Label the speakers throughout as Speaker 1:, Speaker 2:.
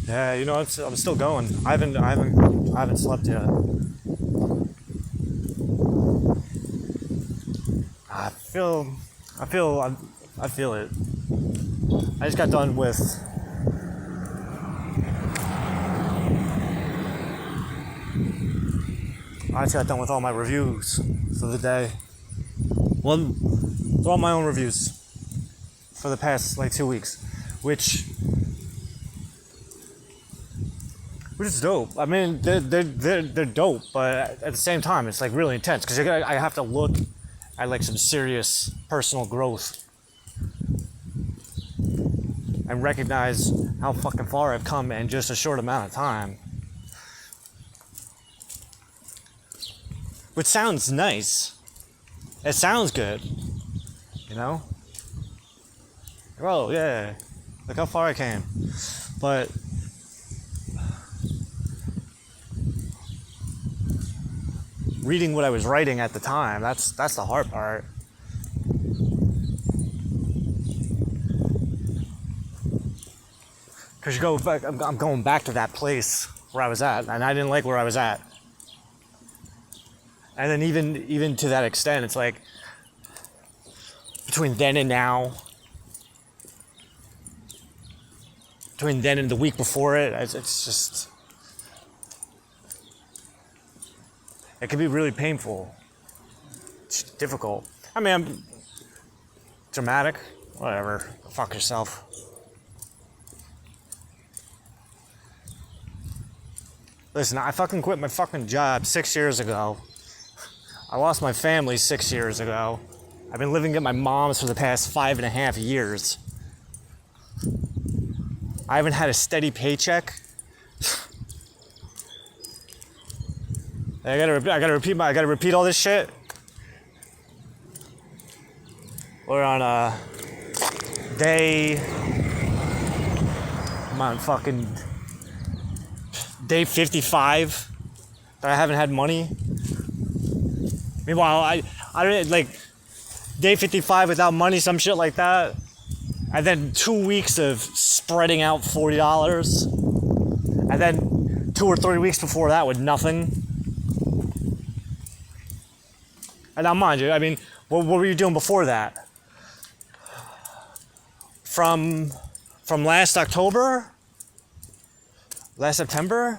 Speaker 1: Yeah, you know, I'm still going. I haven't slept yet. I feel, I feel, I feel it. I just got done with. I just got done with all my reviews for the day. Well, they're all my own reviews for the past like 2 weeks, which is dope. I mean, they're dope, but at the same time, it's like really intense because I have to look at like some serious personal growth and recognize how fucking far I've come in just a short amount of time. Which sounds nice. It sounds good, you know? Oh, yeah, look how far I came. But reading what I was writing at the time, that's the hard part. Because you go back, I'm going back to that place where I was at, and I didn't like where I was at. And then even to that extent, it's like between then and now, between then and the week before it, it's just, it can be really painful. It's difficult. I mean, I'm dramatic, whatever. Fuck yourself. Listen, I fucking quit my fucking job 6 years ago. I lost my family 6 years ago. I've been living at my mom's for the past 5.5 years. I haven't had a steady paycheck. I gotta repeat all this shit. We're on day. I'm on fucking day 55 that I haven't had money. Meanwhile, I don't like day 55 without money, some shit like that. And then 2 weeks of spreading out $40. And then 2 or 3 weeks before that with nothing. And now, mind you, I mean, what were you doing before that? From last October? Last September,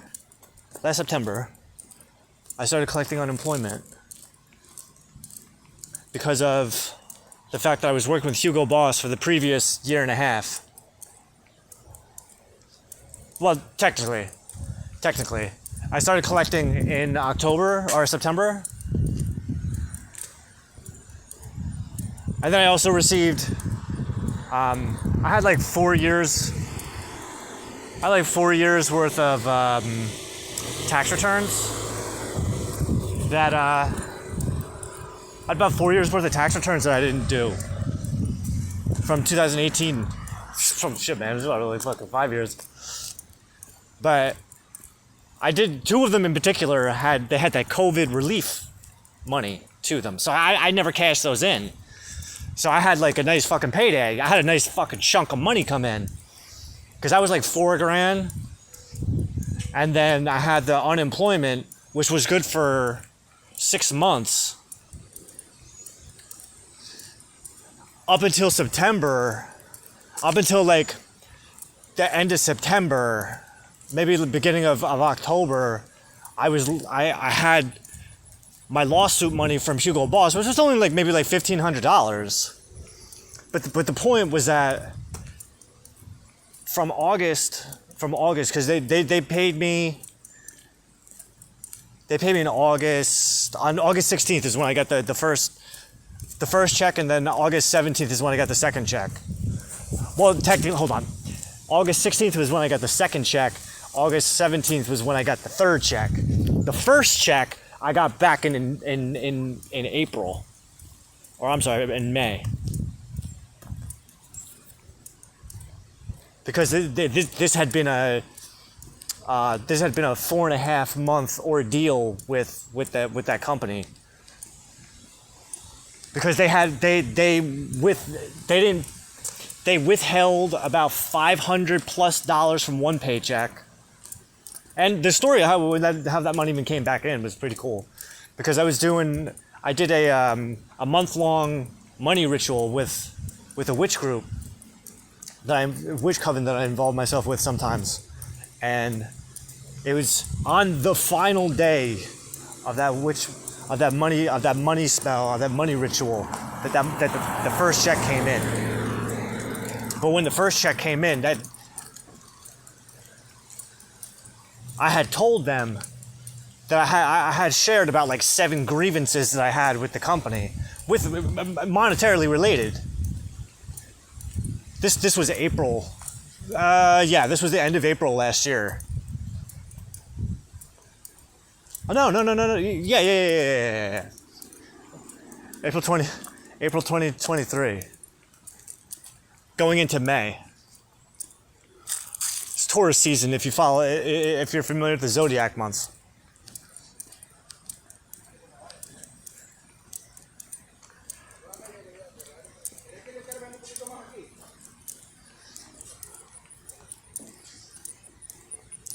Speaker 1: I started collecting unemployment because of the fact that I was working with Hugo Boss for the previous 1.5 years. Well, technically, I started collecting in October or September. And then I also received, I had like 4 years worth of tax returns that, I had about 4 years worth of tax returns that I didn't do from 2018. From shit, man, it was really fucking 5 years. But I did, 2 of them in particular they had that COVID relief money to them. So I never cashed those in. So I had like a nice fucking payday. I had a nice fucking chunk of money come in. Because I was like $4,000. And then I had the unemployment, which was good for 6 months. Up until September, up until like the end of September, maybe the beginning of October, I had my lawsuit money from Hugo Boss, which was only like maybe like $1,500. But the point was that from August, because they paid me in August. On August 16th is when I got the first check, and then August 17th is when I got the second check. Well, technically, hold on. August 16th was when I got the second check. August 17th was when I got the third check. The first check I got back in April, or I'm sorry, in May. Because this had been a 4.5 month ordeal with that company. Because they they withheld about $500+ from one paycheck. And the story of how that money even came back in was pretty cool, because I did a month-long money ritual with a witch group, witch coven that I involve myself with sometimes, and it was on the final day of that money spell, of that money ritual, that the first check came in. But when the first check came in, that I had told them that I had shared about like 7 grievances that I had with the company, with monetarily related. This was April. This was the end of April last year. Oh, no. Yeah. April 2023. Going into May. It's Taurus season if you're familiar with the zodiac months.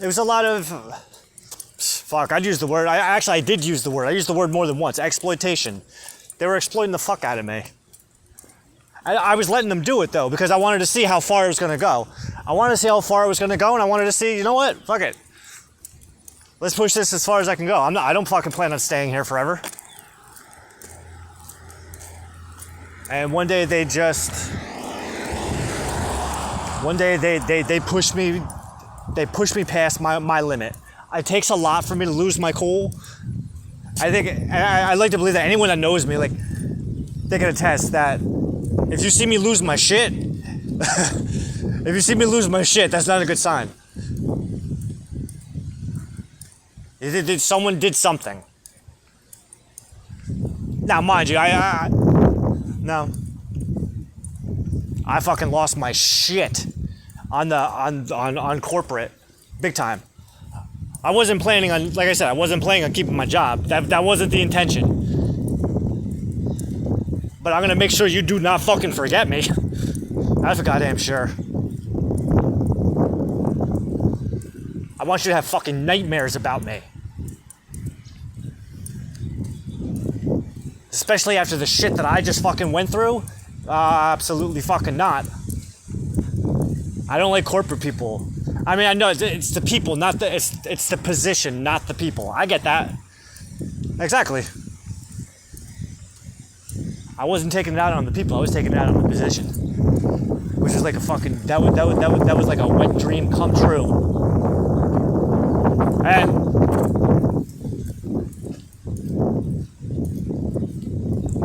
Speaker 1: It was a lot of, I'd use the word. I did use the word. I used the word more than once. Exploitation. They were exploiting the fuck out of me. I was letting them do it though, because I wanted to see how far it was going to go. I wanted to see how far it was going to go, and I wanted to see, you know what? Fuck it. Let's push this as far as I can go. I don't fucking plan on staying here forever. And one day they pushed me. They pushed me past my limit. It takes a lot for me to lose my cool. I like to believe that anyone that knows me, like, they can attest that if you see me lose my shit, that's not a good sign. Someone did something. Now, mind you, I fucking lost my shit on corporate, big time. I wasn't planning on, like I said, keeping my job. That wasn't the intention. But I'm gonna make sure you do not fucking forget me. That's for goddamn sure. I want you to have fucking nightmares about me. Especially after the shit that I just fucking went through. Absolutely fucking not. I don't like corporate people. I mean, I know it's the people, not the it's the position, not the people. I get that. Exactly. I wasn't taking it out on the people. I was taking it out on the position, which was like a fucking that was like a wet dream come true. And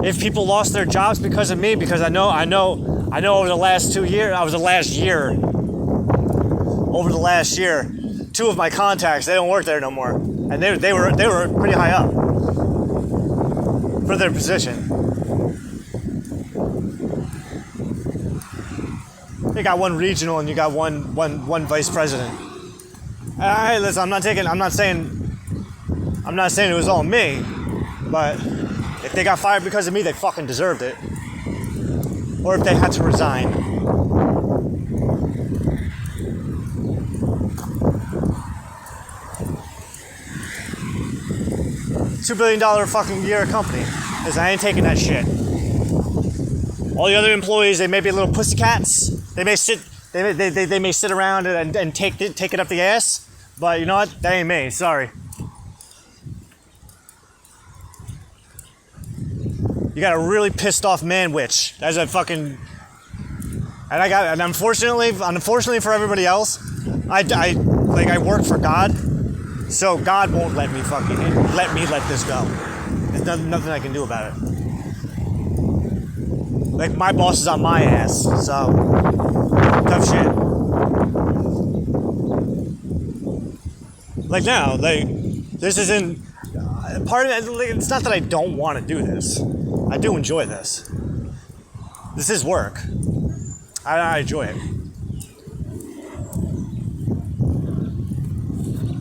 Speaker 1: if people lost their jobs because of me, because I know over the last 2 years, over the last year, 2 of my contacts, they don't work there no more, and they were pretty high up for their position. You got one regional and you got one vice president. Hey, listen, I'm not saying it was all me, but if they got fired because of me, they fucking deserved it. Or if they had to resign. $2 billion fucking year company. Because I ain't taking that shit. All the other employees, they may be little pussycats. They may sit around and take it up the ass. But you know what? That ain't me. Sorry. You got a really pissed off man witch. That's a fucking. And unfortunately for everybody else, I work for God, so God won't let me let this go. There's nothing I can do about it. Like, my boss is on my ass, so tough shit. Like now, this isn't part of it. It's not that I don't want to do this. I do enjoy this. This is work. I enjoy it.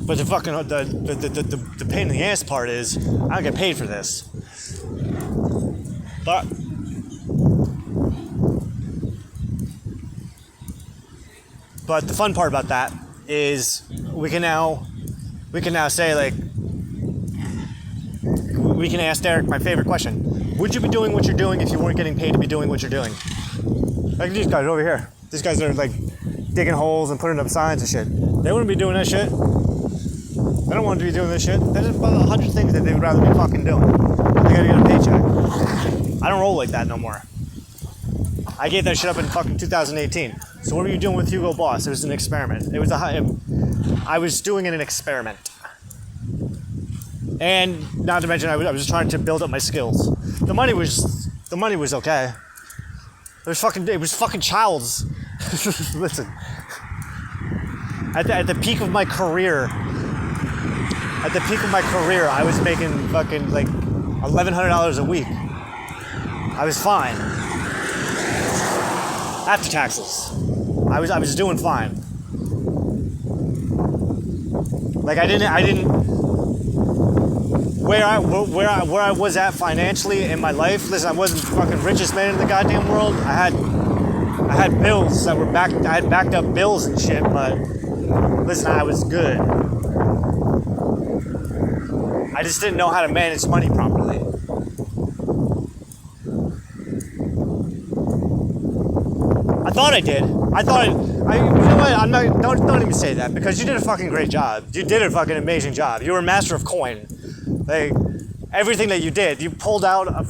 Speaker 1: But the fucking the pain in the ass part is I don't get paid for this. But But the fun part about that is we can now say, like, we can ask Derek my favorite question. Would you be doing what you're doing if you weren't getting paid to be doing what you're doing? Like these guys over here. These guys are like digging holes and putting up signs and shit. They wouldn't be doing that shit. They don't want to be doing this shit. There's about 100 things that they would rather be fucking doing. They gotta get a paycheck. I don't roll like that no more. I gave that shit up in fucking 2018. So what were you doing with Hugo Boss? It was an experiment. I was doing an experiment. And not to mention, I was trying to build up my skills. The money was okay. It was fucking child's. Listen. At the peak of my career, I was making fucking like $1,100 a week. I was fine. After taxes. I was doing fine. Like I didn't where I was at financially in my life. Listen, I wasn't the fucking richest man in the goddamn world. I had bills that were I had backed up bills and shit, but listen, I was good. I just didn't know how to manage money properly. I thought I did. You know what? Don't even say that, because you did a fucking great job. You did a fucking amazing job. You were a master of coin. Like, everything that you did, you pulled yourself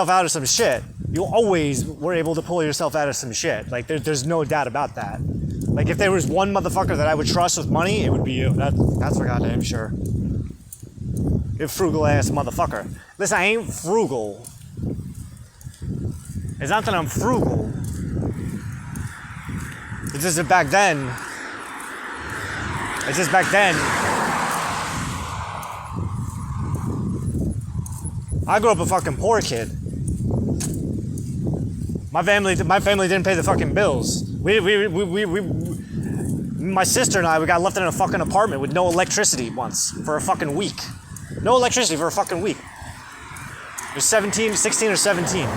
Speaker 1: out of some shit. You always were able to pull yourself out of some shit. Like, there's no doubt about that. Like, if there was one motherfucker that I would trust with money, it would be you. That's for goddamn sure. You frugal ass motherfucker. Listen, I ain't frugal. It's not that I'm frugal. It's just that back then. I grew up a fucking poor kid. My family didn't pay the fucking bills. My sister and I got left in a fucking apartment with no electricity once for a fucking week. No electricity for a fucking week. It was 16 or 17.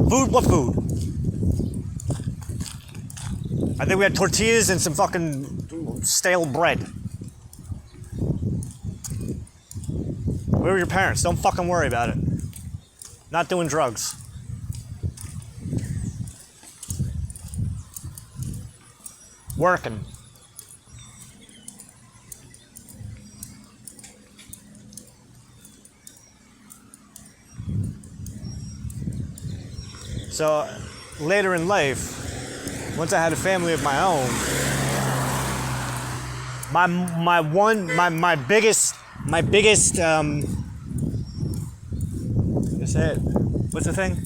Speaker 1: Food? What food? I think we had tortillas and some fucking stale bread. Where were your parents? Don't fucking worry about it. Not doing drugs. Working. So later in life, once I had a family of my own, my biggest what's the thing?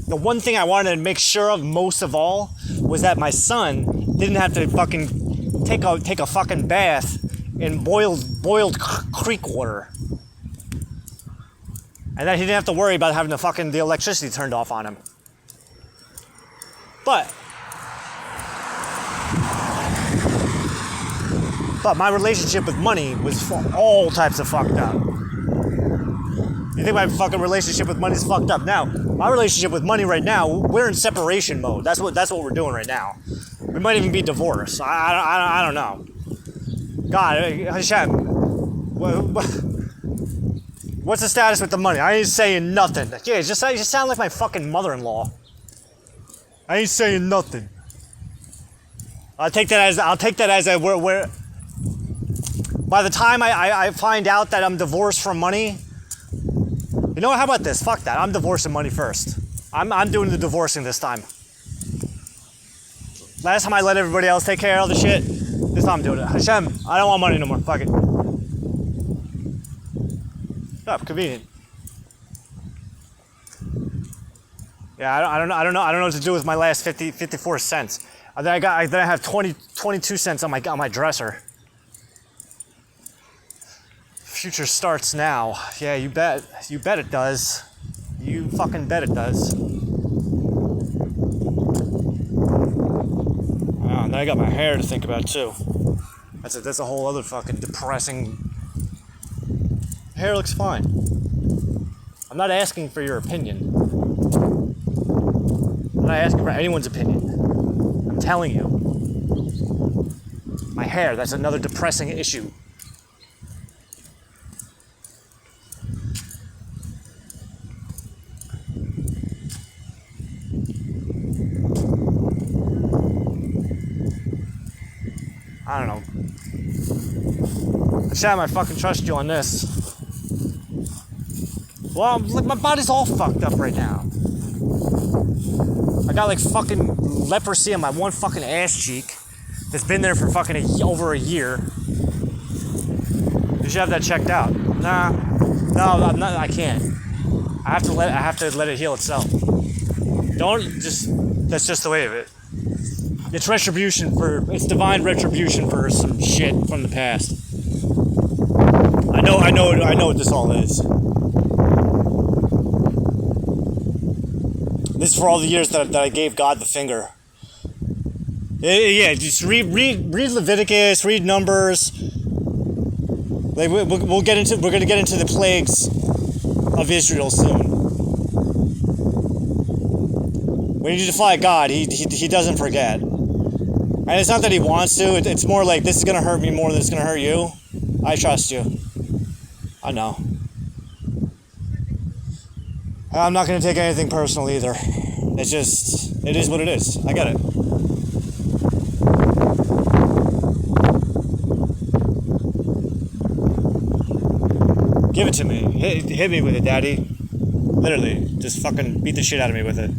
Speaker 1: The one thing I wanted to make sure of most of all was that my son didn't have to fucking take a fucking bath in boiled creek water. And that he didn't have to worry about having the electricity turned off on him. But my relationship with money was all types of fucked up. You think my fucking relationship with money is fucked up? Now, my relationship with money right now, we're in separation mode. That's what we're doing right now. We might even be divorced. I don't know. God, Hashem, what's the status with the money? I ain't saying nothing. Yeah, you just sound like my fucking mother-in-law. I ain't saying nothing. I'll take that as a where. By the time I find out that I'm divorced from money, you know what? How about this? Fuck that. I'm divorcing money first. I'm doing the divorcing this time. Last time I let everybody else take care of all the shit. This time I'm doing it. Hashem, I don't want money no more. Fuck it. Oh, convenient. Yeah, I don't know what to do with my last 54 cents. Then I have 22 cents on my dresser. Future starts now. Yeah, you bet it does. You fucking bet it does. Oh, and then I got my hair to think about too. That's a whole other fucking depressing. Hair looks fine. I'm not asking for your opinion. I'm not asking for anyone's opinion. I'm telling you. My hair, that's another depressing issue. I don't know. Chad, I fucking trust you on this. Well, like, my body's all fucked up right now. I got like fucking leprosy on my one fucking ass cheek that's been there for fucking over a year. You should have that checked out. Nah, no, I'm not. I can't. I have to let it heal itself. That's just the way of it. It's it's divine retribution for some shit from the past. I know what this all is. This is for all the years that I gave God the finger. Yeah, just read Leviticus, read Numbers. Like we're gonna get into the plagues of Israel soon. When you defy God, he doesn't forget. And it's not that he wants to, it's more like, this is gonna hurt me more than it's gonna hurt you. I trust you. I know. I'm not gonna take anything personal either. It is what it is. I get it. Give it to me. Hit me with it, Daddy. Literally, just fucking beat the shit out of me with it.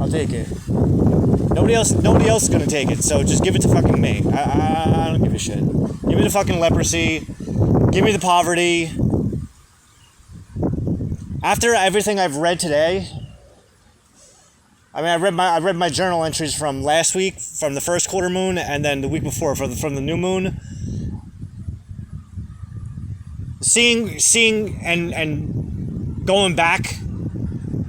Speaker 1: I'll take it. Nobody else is gonna take it, so just give it to fucking me. I don't give a shit. Give me the fucking leprosy. Give me the poverty. After everything I've read today, I mean, I read my journal entries from last week, from the first quarter moon, and then the week before from the new moon. Seeing and going back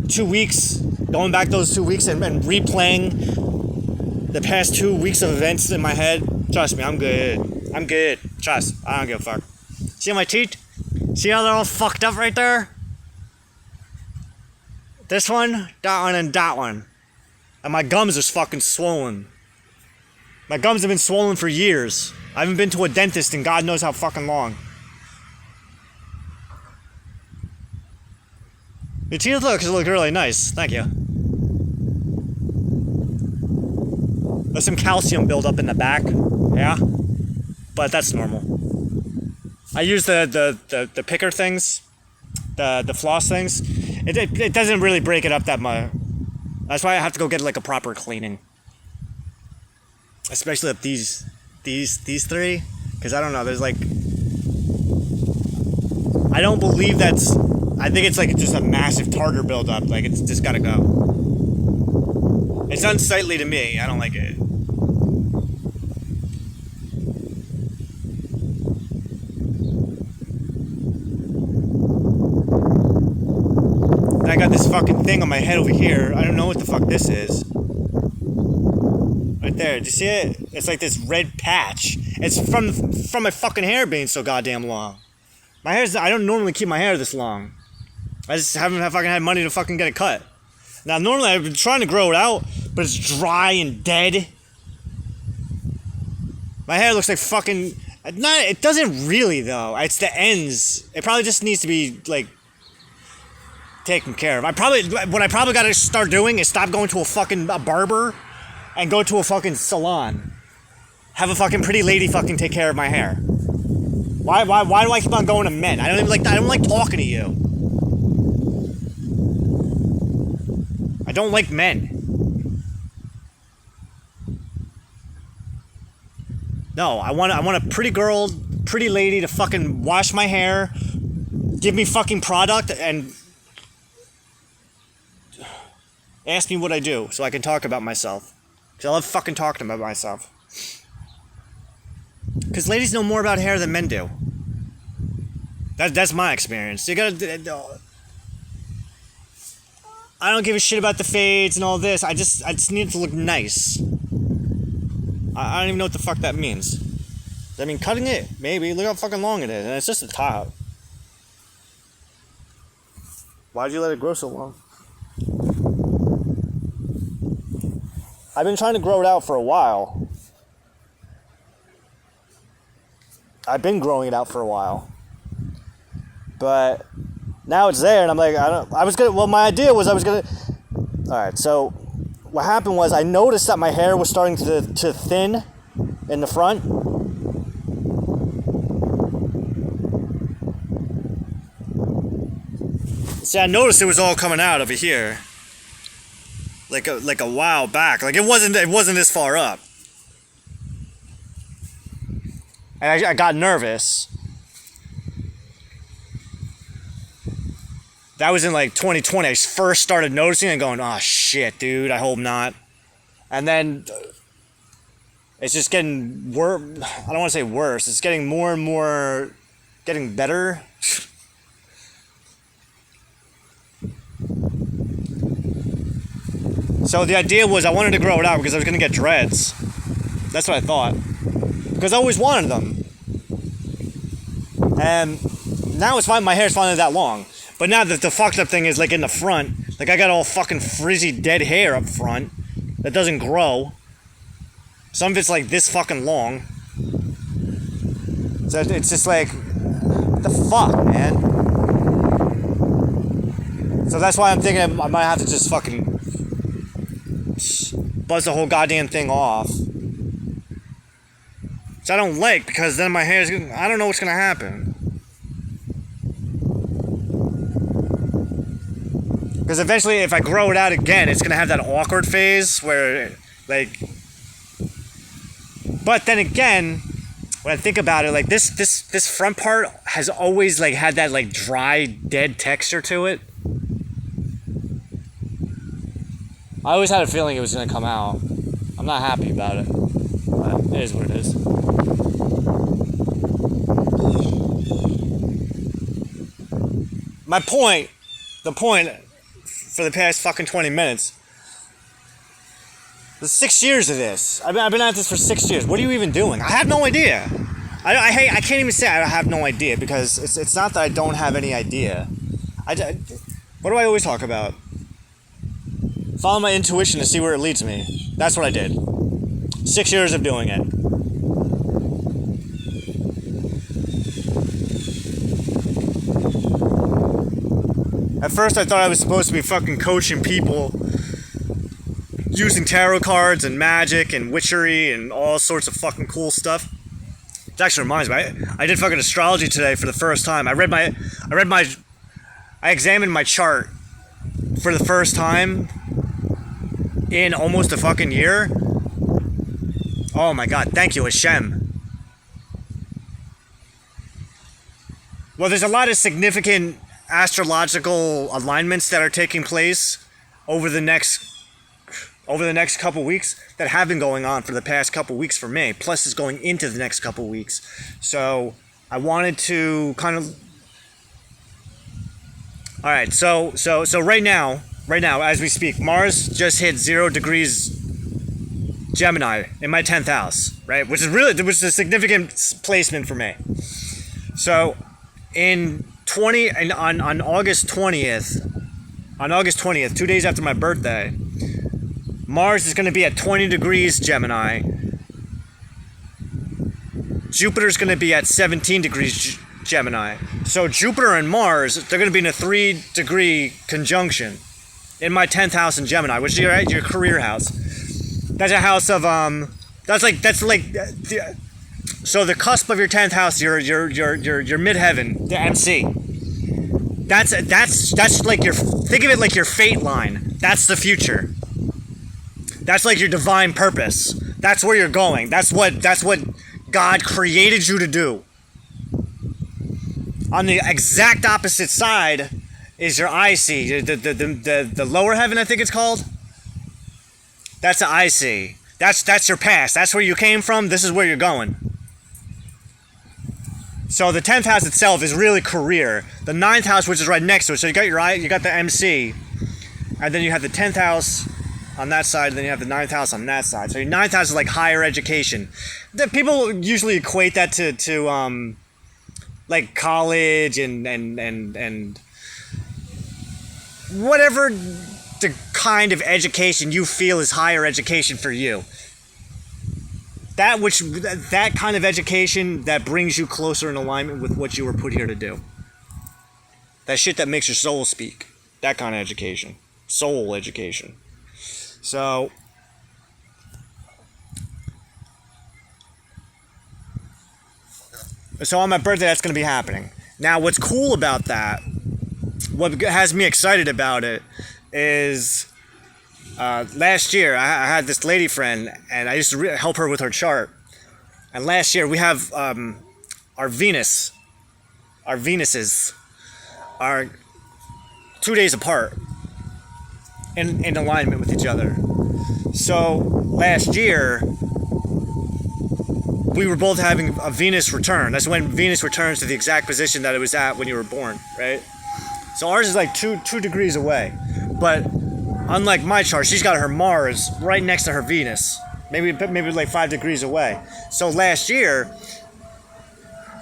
Speaker 1: 2 weeks, those 2 weeks and replaying the past 2 weeks of events in my head. Trust me, I'm good. Trust, I don't give a fuck. See my teeth? See how they're all fucked up right there? This one, that one, and that one. And my gums are fucking swollen. My gums have been swollen for years. I haven't been to a dentist in God knows how fucking long. Your teeth look really nice. Thank you. There's some calcium buildup in the back. Yeah. But that's normal. I use the picker things. The floss things. It doesn't really break it up that much. That's why I have to go get like a proper cleaning. Especially if these three. Because I don't know, there's like, I don't believe I think it's like just a massive tartar buildup. Like it's just gotta go. It's unsightly to me. I don't like it. And I got this fucking thing on my head over here. I don't know what the fuck this is. Right there. Do you see it? It's like this red patch. It's from my fucking hair being so goddamn long. I don't normally keep my hair this long. I just haven't fucking had money to fucking get it cut. Now, normally I've been trying to grow it out, but it's dry and dead. My hair looks like fucking... It doesn't really, though. It's the ends. It probably just needs to be, like, taken care of. What I probably gotta start doing is stop going to a barber and go to a fucking salon. Have a fucking pretty lady fucking take care of my hair. Why do I keep on going to men? I don't like talking to you. I don't like men. No, I want a pretty girl, pretty lady to fucking wash my hair, give me fucking product, and ask me what I do so I can talk about myself. Because I love fucking talking about myself. Because ladies know more about hair than men do. That's my experience. You gotta... I don't give a shit about the fades and all this. I just need it to look nice. I don't even know what the fuck that means. Does that mean cutting it? Maybe. Look how fucking long it is. And it's just the top. Why'd you let it grow so long? I've been trying to grow it out for a while. I've been growing it out for a while. But now it's there, and I'm like, my idea was alright, so what happened was I noticed that my hair was starting to thin in the front. See, I noticed it was all coming out over here. Like a while back. Like it wasn't this far up. And I got nervous. That was in like 2020. I first started noticing and going, oh shit, dude, I hope not. And then it's just getting worse. I don't want to say worse. It's getting more and more, getting better. So the idea was I wanted to grow it out because I was going to get dreads. That's what I thought. Because I always wanted them. And now it's fine. My hair's finally that long. But now the fucked up thing is like in the front. Like I got all fucking frizzy dead hair up front that doesn't grow. Some of it's like this fucking long. So it's just like, what the fuck, man? So that's why I'm thinking I might have to just fucking buzz the whole goddamn thing off. Which I don't like, because then my hair's gonna, I don't know what's gonna happen. Because eventually, if I grow it out again, it's gonna have that awkward phase where, like. But then again, when I think about it, like this front part has always like had that like dry, dead texture to it. I always had a feeling it was gonna come out. I'm not happy about it, but it is what it is. The point for the past fucking 20 minutes. There's 6 years of this. I've been at this for 6 years. What are you even doing? I have no idea. I can't even say I have no idea, because it's not that I don't have any idea. What do I always talk about? Follow my intuition to see where it leads me. That's what I did. 6 years of doing it. At first I thought I was supposed to be fucking coaching people using tarot cards and magic and witchery and all sorts of fucking cool stuff. It actually reminds me, I did fucking astrology today for the first time. I examined my chart for the first time in almost a fucking year. Oh my god, thank you, Hashem. Well, there's a lot of significant astrological alignments that are taking place over the next couple weeks that have been going on for the past couple weeks for me, plus is going into the next couple weeks. So I wanted to kind of, all right, so right now as we speak, Mars just hit 0 degrees Gemini in my 10th house, right, which is a significant placement for me. So on August 20th, 2 days after my birthday, Mars is going to be at 20 degrees Gemini. Jupiter's going to be at 17 degrees Gemini. So Jupiter and Mars, they're going to be in a 3-degree conjunction in my 10th house in Gemini, which is your career house. That's a house of so the cusp of your 10th house, your midheaven, the MC. That's like think of it like your fate line. That's the future. That's like your divine purpose. That's where you're going. That's what God created you to do. On the exact opposite side is your IC, the lower heaven, I think it's called. That's the IC. That's your past. That's where you came from. This is where you're going. So the 10th house itself is really career. The 9th house, which is right next to it. So you got the MC, and then you have the 10th house on that side, and then you have the 9th house on that side. So your 9th house is like higher education. People usually equate that to like college and whatever the kind of education you feel is higher education for you. That kind of education that brings you closer in alignment with what you were put here to do. That shit that makes your soul speak. That kind of education. Soul education. So on my birthday, that's going to be happening. Now, what's cool about that, what has me excited about it, is last year I had this lady friend, and I used to help her with her chart. And last year we have our Venuses are 2 days apart in alignment with each other. So last year we were both having a Venus return. That's when Venus returns to the exact position that it was at when you were born, right? So ours is like two degrees away. But unlike my chart, she's got her Mars right next to her Venus. Maybe like 5 degrees away. So last year,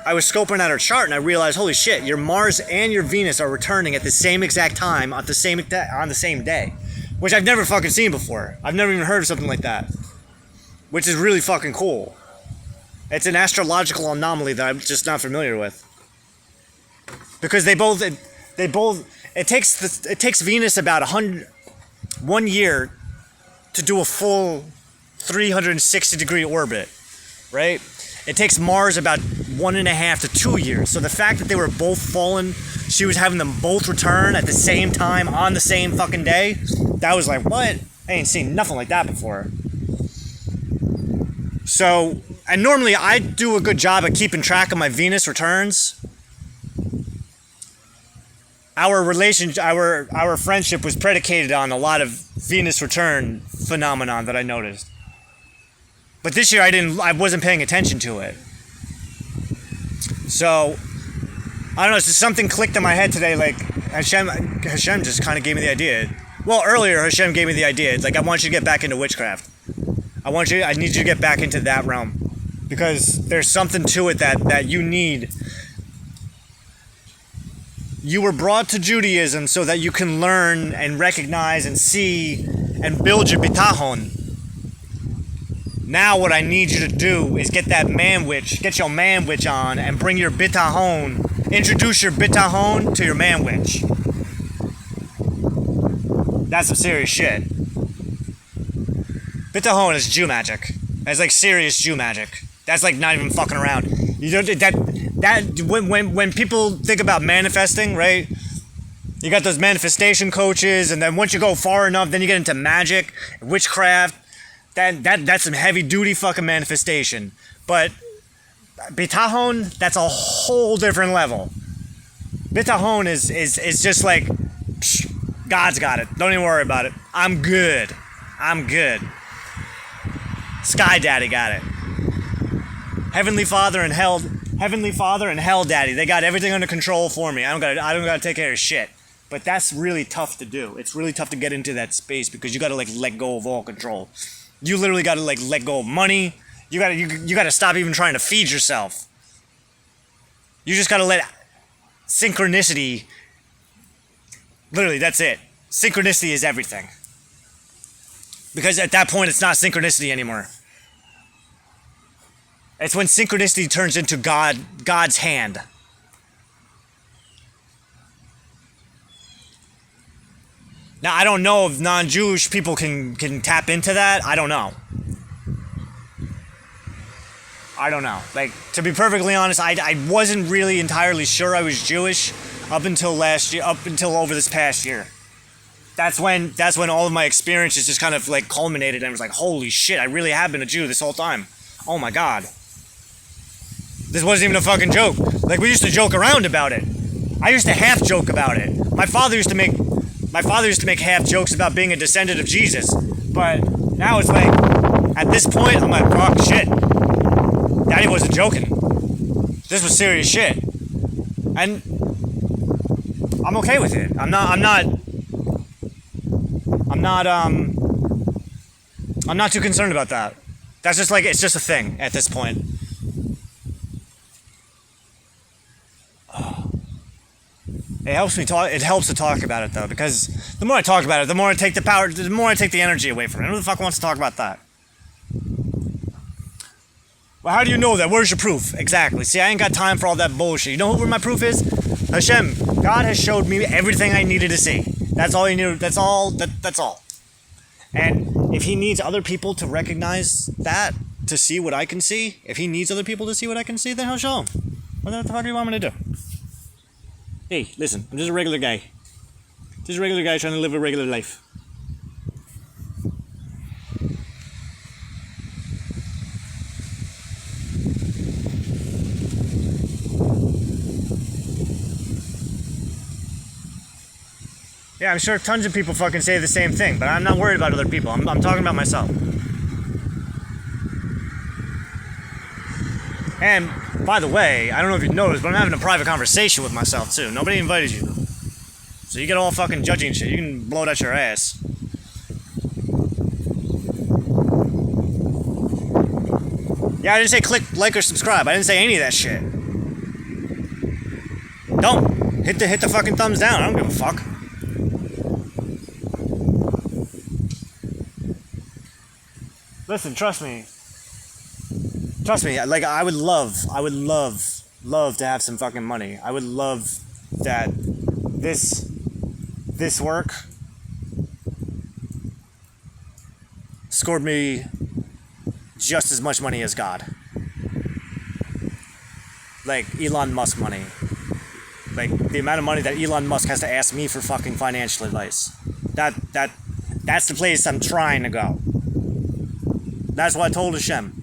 Speaker 1: I was scoping out her chart and I realized, holy shit, your Mars and your Venus are returning at the same exact time on the same day. Which I've never fucking seen before. I've never even heard of something like that. Which is really fucking cool. It's an astrological anomaly that I'm just not familiar with. Because it takes Venus about 1 year to do a full 360 degree orbit, right? It takes Mars about 1.5 to 2 years. So the fact that they were both fallen, she was having them both return at the same time on the same fucking day, that was like, what? I ain't seen nothing like that before. So, and normally I do a good job at keeping track of my Venus returns. Our friendship was predicated on a lot of Venus return phenomenon that I noticed. But this year I wasn't paying attention to it. So, I don't know, so something clicked in my head today, like Hashem just kind of gave me the idea. Well, earlier Hashem gave me the idea. It's like, I want you to get back into witchcraft. I need you to get back into that realm. Because there's something to it that you need. You were brought to Judaism so that you can learn and recognize and see and build your bitachon. Now what I need you to do is get your man witch on and bring your bitachon, introduce your bitachon to your man witch. That's some serious shit. Bitachon is Jew magic. That's like serious Jew magic. That's like not even fucking around. You don't that when people think about manifesting, right? You got those manifestation coaches, and then once you go far enough, then you get into magic, witchcraft. That's some heavy duty fucking manifestation. But bitachon, that's a whole different level. Bitachon is just like, God's got it. Don't even worry about it. I'm good. Sky Daddy got it. Heavenly Father and Hell Daddy, they got everything under control for me. I don't gotta take care of shit. But that's really tough to do. It's really tough to get into that space because you gotta like let go of all control. You literally gotta like let go of money. You gotta stop even trying to feed yourself. You just gotta let synchronicity. Literally, that's it. Synchronicity is everything. Because at that point, it's not synchronicity anymore. It's when synchronicity turns into God's hand. Now, I don't know if non-Jewish people can tap into that. I don't know. Like, to be perfectly honest, I wasn't really entirely sure I was Jewish up until over this past year. That's when all of my experiences just kind of like culminated and I was like, holy shit, I really have been a Jew this whole time. Oh my God. This wasn't even a fucking joke. Like, we used to joke around about it. I used to half joke about it. My father used to make half jokes about being a descendant of Jesus. But now it's like, at this point, I'm like, fuck, shit. Daddy wasn't joking. This was serious shit. And I'm okay with it. I'm not too concerned about that. That's just like, it's just a thing at this point. It helps me talk. It helps to talk about it though, because the more I talk about it, the more I take the power, the more I take the energy away from it. Who the fuck wants to talk about that? Well, how do you know that? Where's your proof? Exactly. See, I ain't got time for all that bullshit. You know where my proof is? Hashem. God has showed me everything I needed to see. That's all he knew. That's all. That's all. And if he needs other people to recognize that, to see what I can see, if he needs other people to see what I can see, then he'll show them. What the fuck do you want me to do? Hey, listen, I'm just a regular guy. Just a regular guy trying to live a regular life. Yeah, I'm sure tons of people fucking say the same thing, but I'm not worried about other people. I'm talking about myself. And, by the way, I don't know if you noticed, but I'm having a private conversation with myself, too. Nobody invited you. So you get all fucking judgy and shit. You can blow it out your ass. Yeah, I didn't say click, like, or subscribe. I didn't say any of that shit. Don't. Hit the fucking thumbs down. I don't give a fuck. Listen, trust me. Trust me, like, I would love to have some fucking money. I would love that this work scored me just as much money as God. Like, Elon Musk money. Like, the amount of money that Elon Musk has to ask me for fucking financial advice. That's the place I'm trying to go. That's what I told Hashem.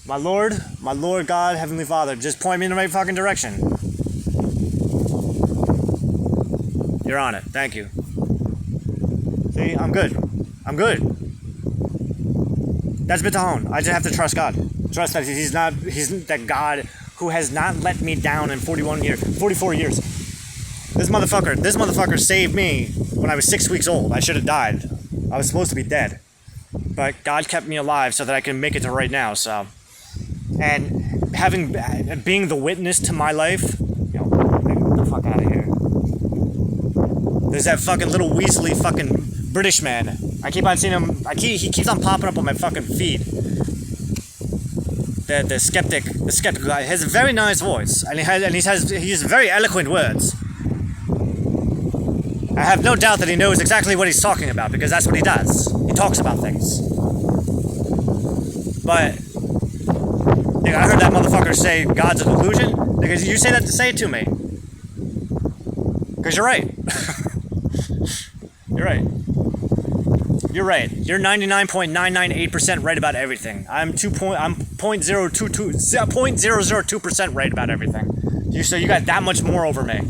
Speaker 1: My Lord God, Heavenly Father, just point me in the right fucking direction. You're on it. Thank you. See, I'm good. That's bitahon. I just have to trust God. Trust that he's that God who has not let me down in 44 years. This motherfucker saved me when I was 6 weeks old. I should have died. I was supposed to be dead. But God kept me alive so that I can make it to right now, so. And being the witness to my life, get the fuck out of here. There's that fucking little Weasley fucking British man. I keep on seeing him. He keeps on popping up on my fucking feed. The skeptic guy has a very nice voice, and he has very eloquent words. I have no doubt that he knows exactly what he's talking about, because that's what he does. He talks about things. But I heard that motherfucker say God's a delusion. Because you say it to me. Because you're right. You're right. You're right. You're 99.998% right about everything. I'm 0.002% right about everything. So you got that much more over me.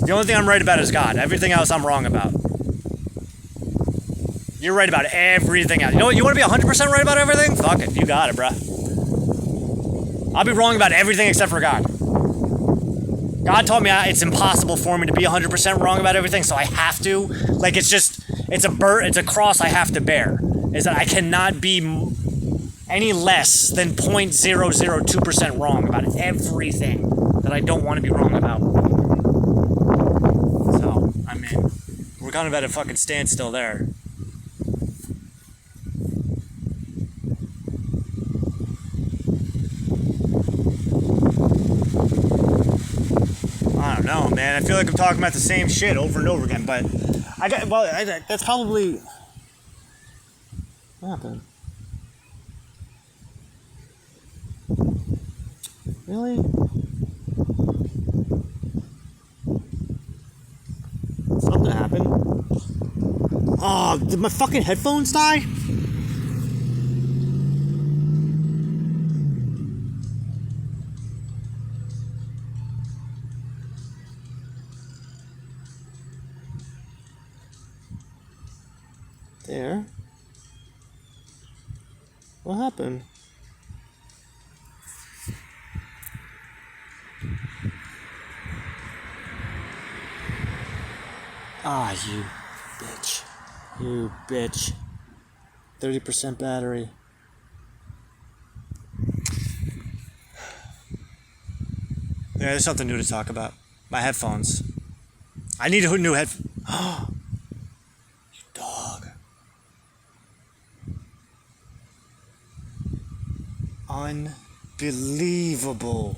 Speaker 1: The only thing I'm right about is God. Everything else I'm wrong about. You're right about everything else. You know what? You want to be 100% right about everything? Fuck it. You got it, bruh. I'll be wrong about everything except for God. God told me it's impossible for me to be 100% wrong about everything, so I have to. Like, it's a cross I have to bear. Is that I cannot be any less than 0.002% wrong about everything that I don't want to be wrong about. So, I mean, we're kind of at a fucking standstill there. I don't know, man. I feel like I'm talking about the same shit over and over again, but that's probably what happened. Really? Something happened. Oh, did my fucking headphones die? There. What happened? Ah, you bitch. You bitch. 30% battery. Yeah, there's something new to talk about. My headphones. I need a new headphones. Oh, you dog. Unbelievable.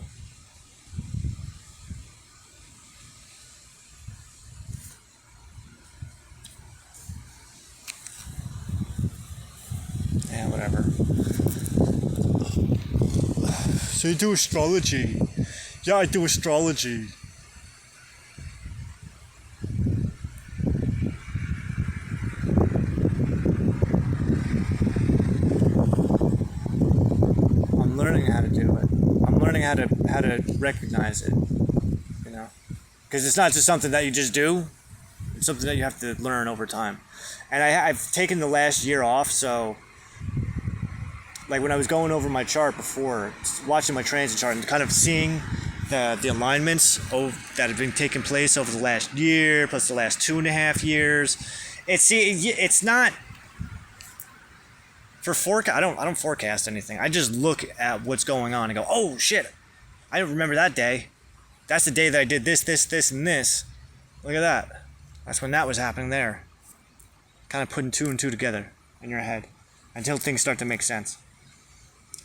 Speaker 1: Yeah, whatever. So you do astrology. Yeah, I do astrology. I'm learning how to do it. I'm learning how to recognize it. You know, because it's not just something that you just do. It's something that you have to learn over time. And I've taken the last year off, so like when I was going over my chart before, watching my transit chart and kind of seeing the alignments that have been taking place over the last year plus the last 2.5 years. It's not for forecast. I don't forecast anything. I just look at what's going on and go, oh shit, I don't remember that day. That's the day that I did this, and this. Look at that. That's when that was happening there. Kind of putting 2 and 2 together in your head until things start to make sense.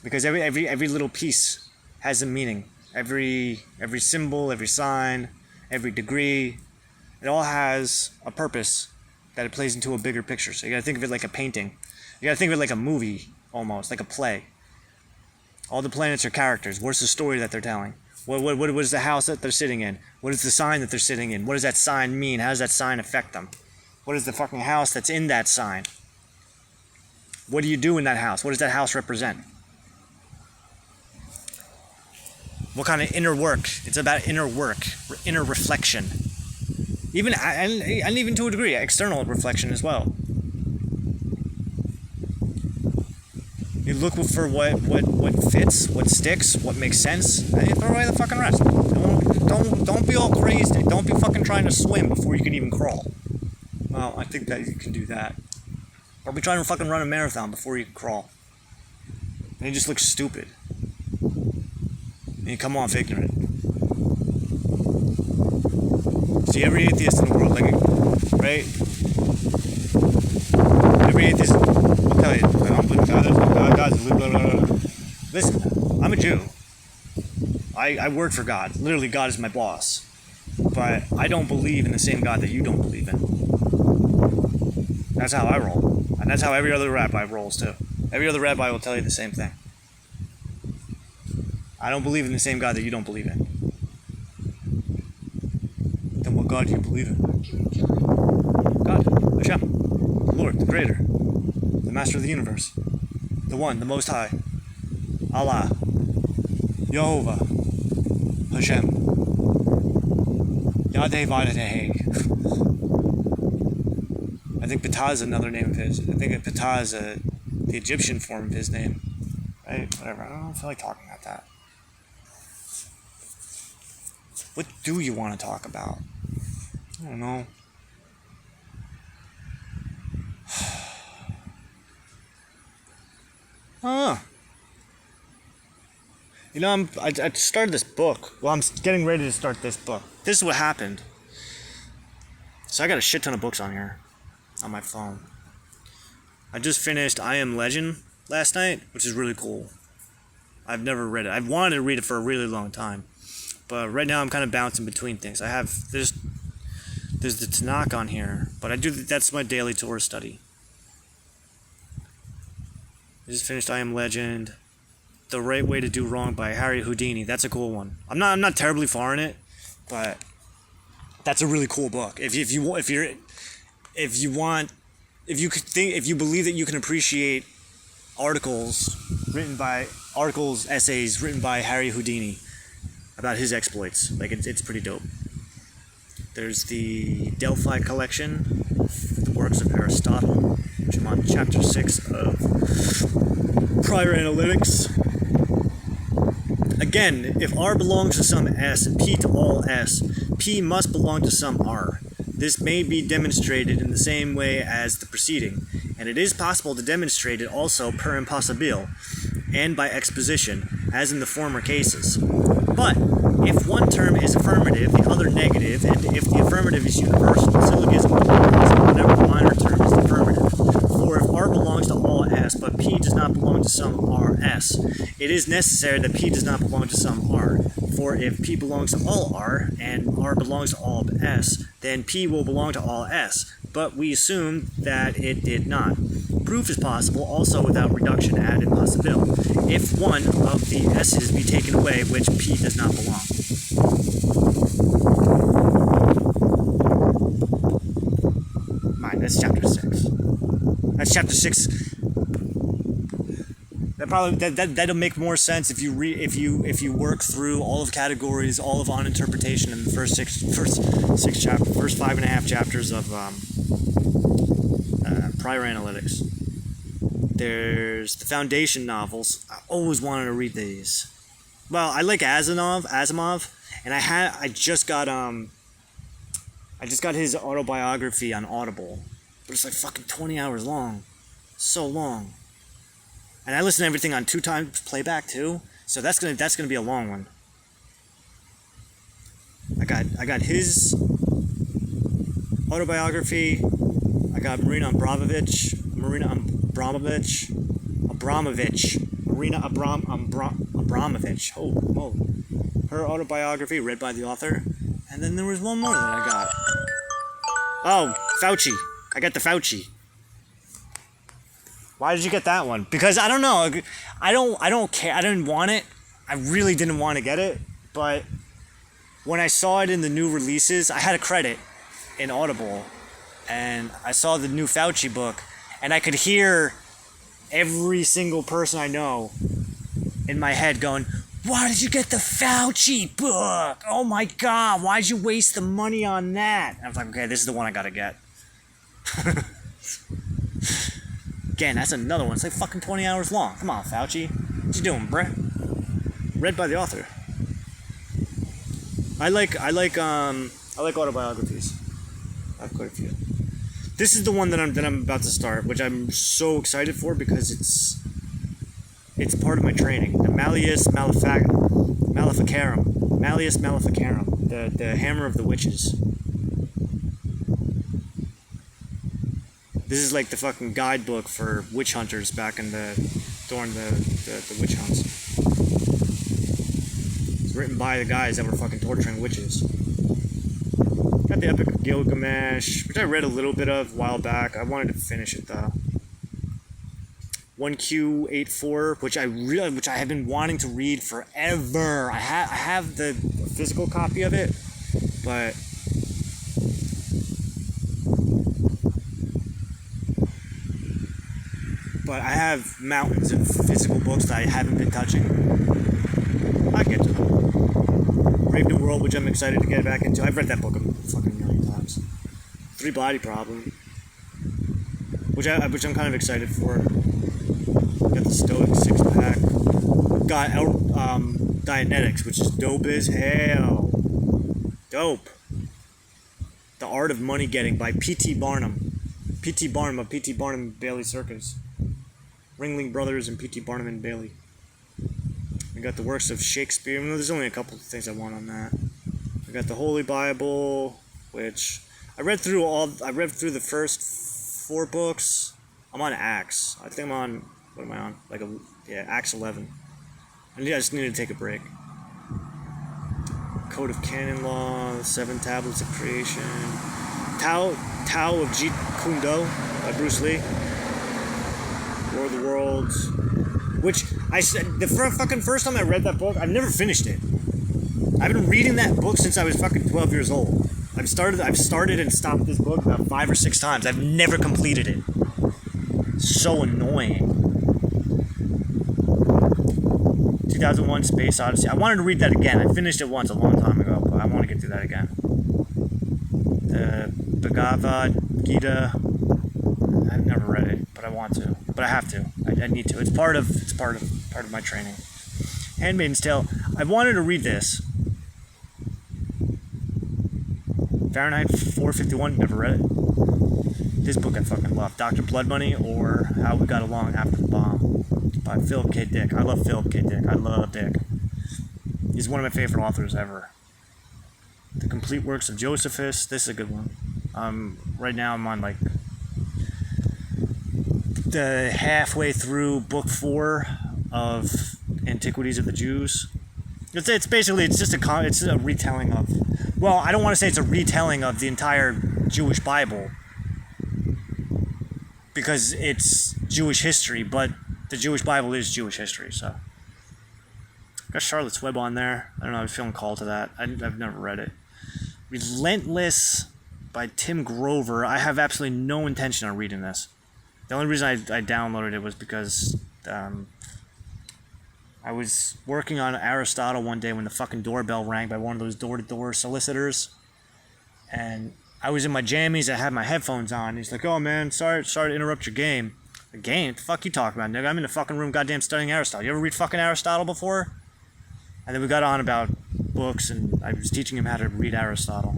Speaker 1: Because every little piece has a meaning. Every symbol, every sign, every degree, it all has a purpose that it plays into a bigger picture. So you gotta think of it like a painting. You gotta think of it like a movie, almost, like a play. All the planets are characters. What's the story that they're telling? What is the house that they're sitting in? What is the sign that they're sitting in? What does that sign mean? How does that sign affect them? What is the fucking house that's in that sign? What do you do in that house? What does that house represent? What kind of inner work? It's about inner work, inner reflection. Even and even to a degree, external reflection as well. You look for what fits, what sticks, what makes sense, and you throw away the fucking rest. Don't be all crazy. Don't be fucking trying to swim before you can even crawl. Well, I think that you can do that. Or be trying to fucking run a marathon before you can crawl. And you just look stupid. And you come off ignorant. See, every atheist in the world, right? Every atheist, I'll tell you, I don't believe God. Listen, I'm a Jew. I work for God. Literally, God is my boss. But I don't believe in the same God that you don't believe in. That's how I roll. And that's how every other rabbi rolls, too. Every other rabbi will tell you the same thing. I don't believe in the same God that you don't believe in. Then what God do you believe in? God, Hashem, the Lord, the Creator, the Master of the Universe, the One, the Most High, Allah, Yehovah, Hashem, Yadeh Vadeh. I think Ptah is another name of his. I think Ptah is the Egyptian form of his name. Right? Whatever. I don't feel like talking about that. What do you want to talk about? I don't know. You know, I started this book. Well, I'm getting ready to start this book. This is what happened. So I got a shit ton of books on here, on my phone. I just finished I Am Legend last night, which is really cool. I've never read it. I've wanted to read it for a really long time. But right now I'm kind of bouncing between things. There's the Tanakh on here, but that's my daily Torah study. I just finished I Am Legend. The Right Way to Do Wrong by Harry Houdini. That's a cool one. I'm not terribly far in it, but that's a really cool book. If you believe that you can appreciate essays written by Harry Houdini about his exploits, like it's pretty dope. There's the Delphi collection, the works of Aristotle, which I'm on chapter 6 of Prior Analytics. Again, if R belongs to some S and P to all S, P must belong to some R. This may be demonstrated in the same way as the preceding, and it is possible to demonstrate it also per impossibile, and by exposition, as in the former cases. But
Speaker 2: If one term is affirmative, the other negative, and if the affirmative is universal, the syllogism applies to whatever minor term is affirmative. For if R belongs to all S, but P does not belong to some R S, it is necessary that P does not belong to some R. For if P belongs to all R, and R belongs to all S, then P will belong to all S. But we assume that it did not. Proof is possible also without reduction ad impossible, if one of the S's be taken away which P does not belong. Mine, that's chapter 6. That's chapter 6. That'll make more sense if you work through all of categories, all of on interpretation in the first 5.5 chapters of prior analytics. There's the foundation novels. I always wanted to read these. Well, I like Asimov, and I just got his autobiography on Audible, but it's like fucking 20 hours long, so long. And I listen to everything on 2 times playback too, so that's gonna be a long one. I got his autobiography. I got Marina Abramovich. Oh, her autobiography read by the author. And then there was one more that I got. Oh, Fauci. I got the Fauci. Why did you get that one? Because I don't know. I don't care. I didn't want it. I really didn't want to get it. But when I saw it in the new releases, I had a credit in Audible. And I saw the new Fauci book. And I could hear every single person I know in my head going, why did you get the Fauci book? Oh my God, why'd you waste the money on that? And I was like, okay, this is the one I gotta get. Again, that's another one. It's like fucking 20 hours long. Come on, Fauci. What you doing, bruh? Read by the author. I like autobiographies. I have quite a few. This is the one that I'm about to start, which I'm so excited for because it's part of my training. The Malleus Maleficarum, the Hammer of the Witches. This is like the fucking guidebook for witch hunters back in during the witch hunts. It's written by the guys that were fucking torturing witches. Got the Epic of Gilgamesh, which I read a little bit of a while back. I wanted to finish it though. 1Q84, which I have been wanting to read forever. I have the physical copy of it, but I have mountains of physical books that I haven't been touching. I get to them. Brave New World, which I'm excited to get back into. I've read that book a fucking million times. Three Body Problem, which I'm kind of excited for. Got the Stoic 6-pack. Got Dianetics, which is dope as hell. Dope. The Art of Money Getting by P.T. Barnum. P.T. Barnum of P.T. Barnum and Bailey Circus. Ringling Brothers and P.T. Barnum and Bailey. I got the works of Shakespeare. There's only a couple of things I want on that. I got the Holy Bible, which I read through the first 4 books. I'm on Acts. I think I'm on, what am I on? Acts 11. I just need to take a break. Code of Canon Law, 7 Tablets of Creation. Tao of Jeet Kune Do by Bruce Lee. War of the Worlds. Which, I said, the fucking first time I read that book, I've never finished it. I've been reading that book since I was fucking 12 years old. I've started and stopped this book about 5 or 6 times. I've never completed it. So annoying. 2001 Space Odyssey. I wanted to read that again. I finished it once a long time ago, but I want to get through that again. The Bhagavad Gita. I've never read it, but I want to. But I have to. I need to. It's part of my training. Handmaid's Tale. I wanted to read this. Fahrenheit 451. Never read it. This book I fucking love. Dr. Blood Money or How We Got Along After the Bomb by Philip K. Dick. I love Philip K. Dick. I love Dick. He's one of my favorite authors ever. The Complete Works of Josephus. This is a good one. Right now I'm on like the halfway through book 4 of Antiquities of the Jews. It's basically it's a retelling of, well, I don't want to say it's a retelling of the entire Jewish Bible because it's Jewish history, but the Jewish Bible is Jewish history. So got Charlotte's Web on there. I don't know, I was feeling called to that. I've never read it. Relentless by Tim Grover. I have absolutely no intention on reading this. The only reason I downloaded it was because I was working on Aristotle one day when the fucking doorbell rang by one of those door-to-door solicitors. And I was in my jammies, I had my headphones on. He's like, oh man, sorry to interrupt your game. A game? What the fuck you talking about, nigga? I'm in the fucking room goddamn studying Aristotle. You ever read fucking Aristotle before? And then we got on about books, and I was teaching him how to read Aristotle.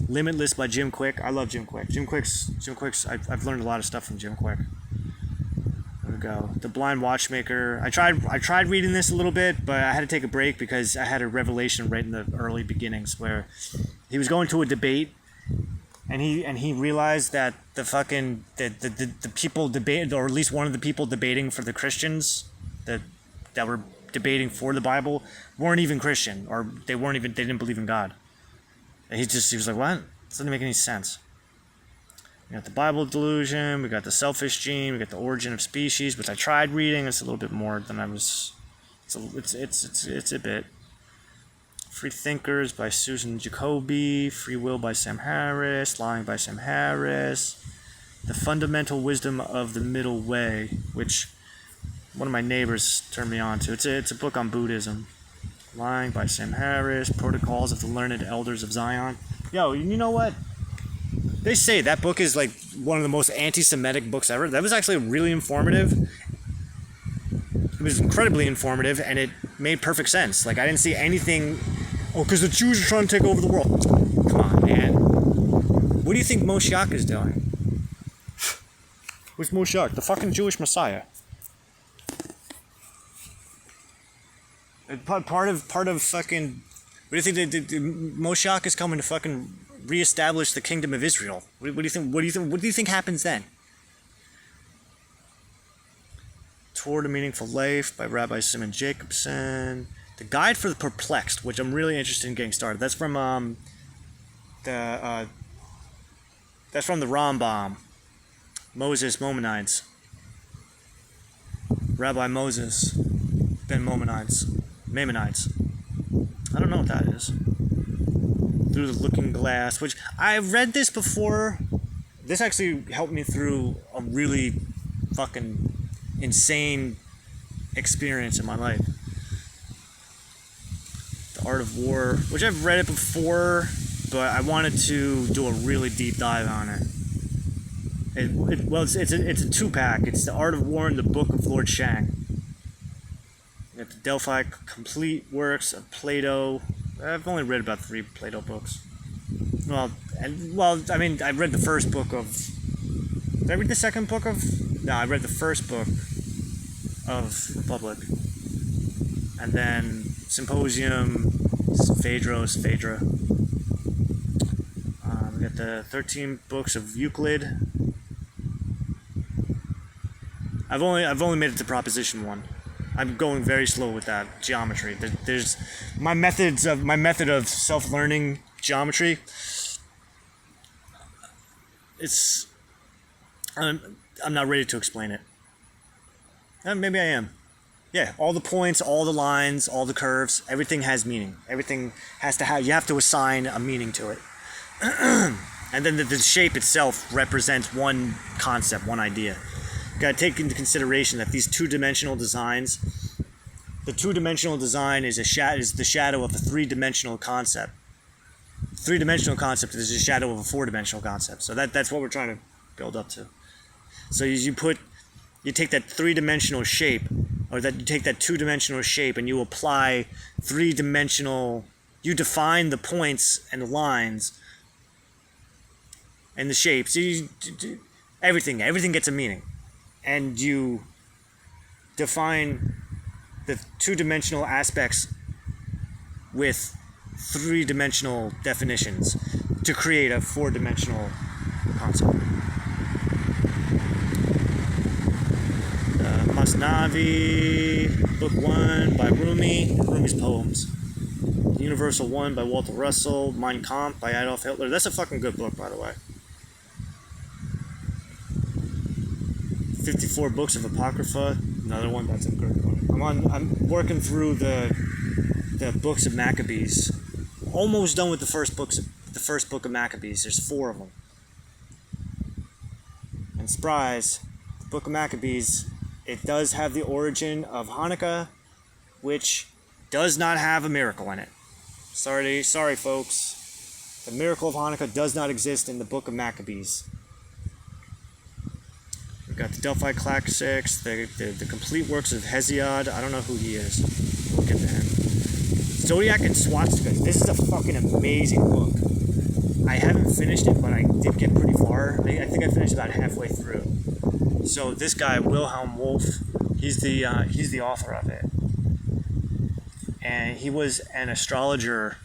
Speaker 2: Limitless by Jim Quick. I love Jim Quick. Jim Quick's. I've learned a lot of stuff from Jim Quick. There we go. The Blind Watchmaker. I tried reading this a little bit, but I had to take a break because I had a revelation right in the early beginnings where he was going to a debate, and he realized that the people debated, or at least one of the people debating for the Christians that were debating for the Bible weren't even Christian, or they didn't believe in God. And he was like, what? This doesn't make any sense. We got the Bible delusion, we got the selfish gene, we got the origin of species, which I tried reading. It's a little bit more than I was. It's a bit. Free Thinkers by Susan Jacoby, Free Will by Sam Harris, Lying by Sam Harris, The Fundamental Wisdom of the Middle Way, which one of my neighbors turned me on to. It's a book on Buddhism. Lying by Sam Harris, Protocols of the Learned Elders of Zion. Yo, you know what? They say that book is like one of the most anti-Semitic books ever. That was actually really informative. It was incredibly informative, and it made perfect sense. Like, I didn't see anything, because the Jews are trying to take over the world. Come on, man. What do you think Moshiach is doing? Who's Moshiach? The fucking Jewish Messiah. Part of fucking. What do you think? The Moshiach is coming to fucking reestablish the kingdom of Israel. What do you think? What do you think happens then? Toward a Meaningful Life by Rabbi Simon Jacobson. The Guide for the Perplexed, which I'm really interested in getting started. That's from the Rambam. Moses Maimonides. Rabbi Moses Ben Maimonides. I don't know what that is. Through the Looking Glass, which I've read this before. This actually helped me through a really fucking insane experience in my life. The Art of War, which I've read it before, but I wanted to do a really deep dive on it. It's a two-pack. It's The Art of War and the Book of Lord Shang. You got the Delphi Complete Works of Plato. I've only read about 3 Plato books. I read the first book of... Did I read the second book of... No, I read the first book of Republic. And then Symposium, Phaedra. We got the 13 books of Euclid. I've only made it to Proposition 1. I'm going very slow with that geometry. There's my method of self-learning geometry. I'm not ready to explain it. Maybe I am. Yeah, all the points, all the lines, all the curves, everything has meaning. Everything has to have. You have to assign a meaning to it. And then the shape itself represents one concept, one idea. You gotta take into consideration that these two-dimensional designs, the two-dimensional design is the shadow of a three-dimensional concept. Three-dimensional concept is the shadow of a four-dimensional concept. So that's what we're trying to build up to. So you take that three-dimensional shape, or that you take that two-dimensional shape, and you apply three-dimensional. You define the points and the lines and the shapes. Everything gets a meaning. And you define the two-dimensional aspects with three-dimensional definitions to create a four-dimensional concept. Masnavi, Book 1 by Rumi, Rumi's poems. Universal 1 by Walter Russell, Mein Kampf by Adolf Hitler. That's a fucking good book, by the way. 54 Books of Apocrypha, another one. That's a good one. I'm working through the books of Maccabees. Almost done with the first book of Maccabees. There's 4 of them. And surprise, the book of Maccabees, it does have the origin of Hanukkah, which does not have a miracle in it. Sorry, folks. The miracle of Hanukkah does not exist in the book of Maccabees. We've got the Delphi Classics, the complete works of Hesiod. I don't know who he is. We'll get to him. Zodiac and Swastika. This is a fucking amazing book. I haven't finished it, but I did get pretty far. I think I finished about halfway through. So this guy, Wilhelm Wolff, he's the author of it. And he was an astrologer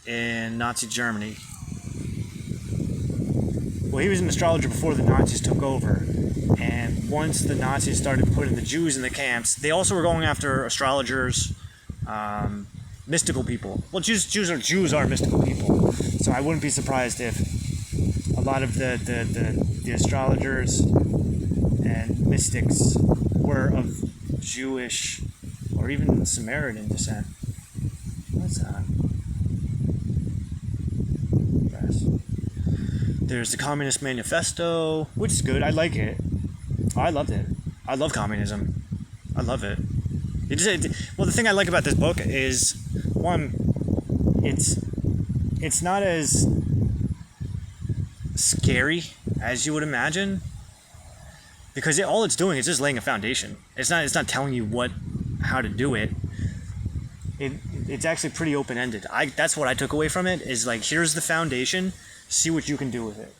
Speaker 2: in Nazi Germany. Well, he was an astrologer before the Nazis took over. And once the Nazis started putting the Jews in the camps, they also were going after astrologers, mystical people. Well, Jews are mystical people. So I wouldn't be surprised if a lot of the astrologers and mystics were of Jewish or even Samaritan descent. What's that? Yes. There's the Communist Manifesto, which is good. I like it. I loved it. I love communism. I love it. Well, the thing I like about this book is, one, it's not as scary as you would imagine, because all it's doing is just laying a foundation. It's not telling you how to do it. It's actually pretty open-ended. That's what I took away from it, is like, here's the foundation, see what you can do with it.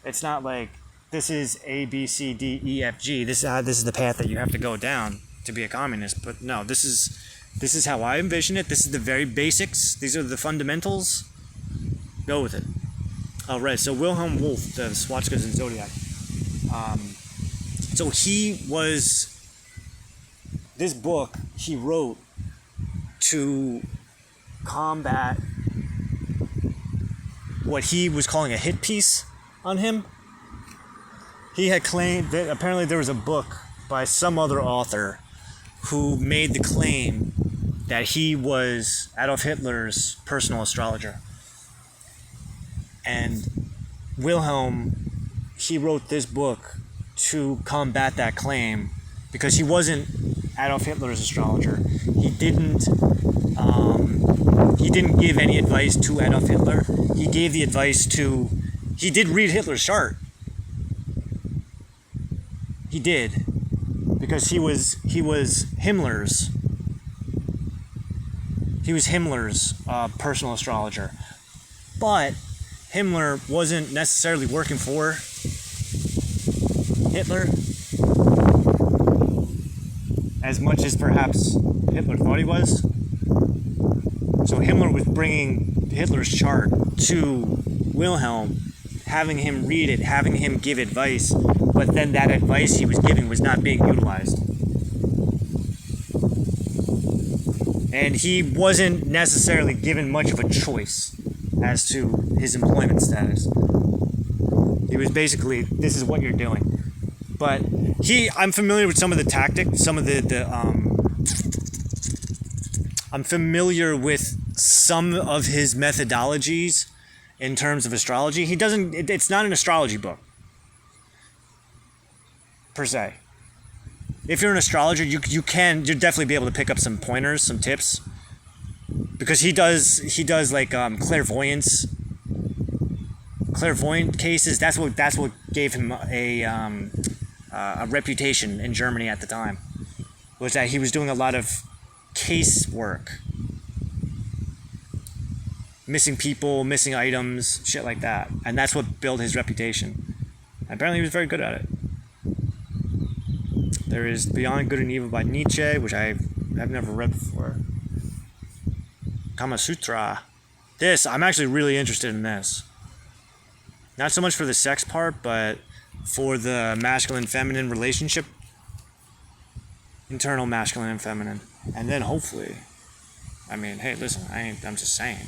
Speaker 2: It's not like, this is A, B, C, D, E, F, G. This is the path that you have to go down to be a communist. But no, this is how I envision it. This is the very basics. These are the fundamentals. Go with it. All right. So Wilhelm Wolff, the Swastikas and Zodiac. So this book he wrote to combat what he was calling a hit piece on him. He had claimed that apparently there was a book by some other author who made the claim that he was Adolf Hitler's personal astrologer. And Wilhelm, he wrote this book to combat that claim, because he wasn't Adolf Hitler's astrologer. He didn't give any advice to Adolf Hitler. He gave the advice to... He did read Hitler's chart. He did, because he was Himmler's. He was Himmler's personal astrologer. But Himmler wasn't necessarily working for Hitler as much as perhaps Hitler thought he was. So Himmler was bringing Hitler's chart to Wilhelm, having him read it, having him give advice, but then that advice he was giving was not being utilized. And he wasn't necessarily given much of a choice as to his employment status. He was basically, this is what you're doing. But I'm familiar with some of the tactics, I'm familiar with some of his methodologies in terms of astrology. It's not an astrology book, per se. If you're an astrologer, you'll definitely be able to pick up some pointers, some tips, because he does like clairvoyant cases. That's what gave him a reputation in Germany at the time, was that he was doing a lot of case work, missing people, missing items, shit like that, and that's what built his reputation. Apparently, he was very good at it. There is Beyond Good and Evil by Nietzsche, which I've never read before. Kama Sutra. This, I'm actually really interested in this. Not so much for the sex part, but for the masculine-feminine relationship. Internal masculine and feminine. And then hopefully, I mean, hey, listen, I'm just saying.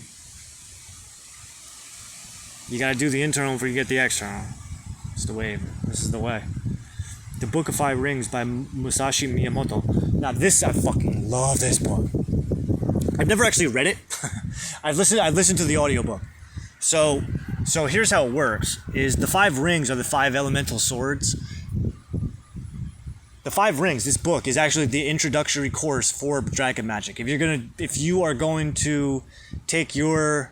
Speaker 2: You gotta do the internal before you get the external. It's the wave. This is the way. The Book of Five Rings by Musashi Miyamoto. Now this, I fucking love this book. I've never actually read it. I've listened to the audiobook. So here's how it works, is the five rings are the five elemental swords. The Five Rings, this book, is actually the introductory course for dragon magic. If you are going to take your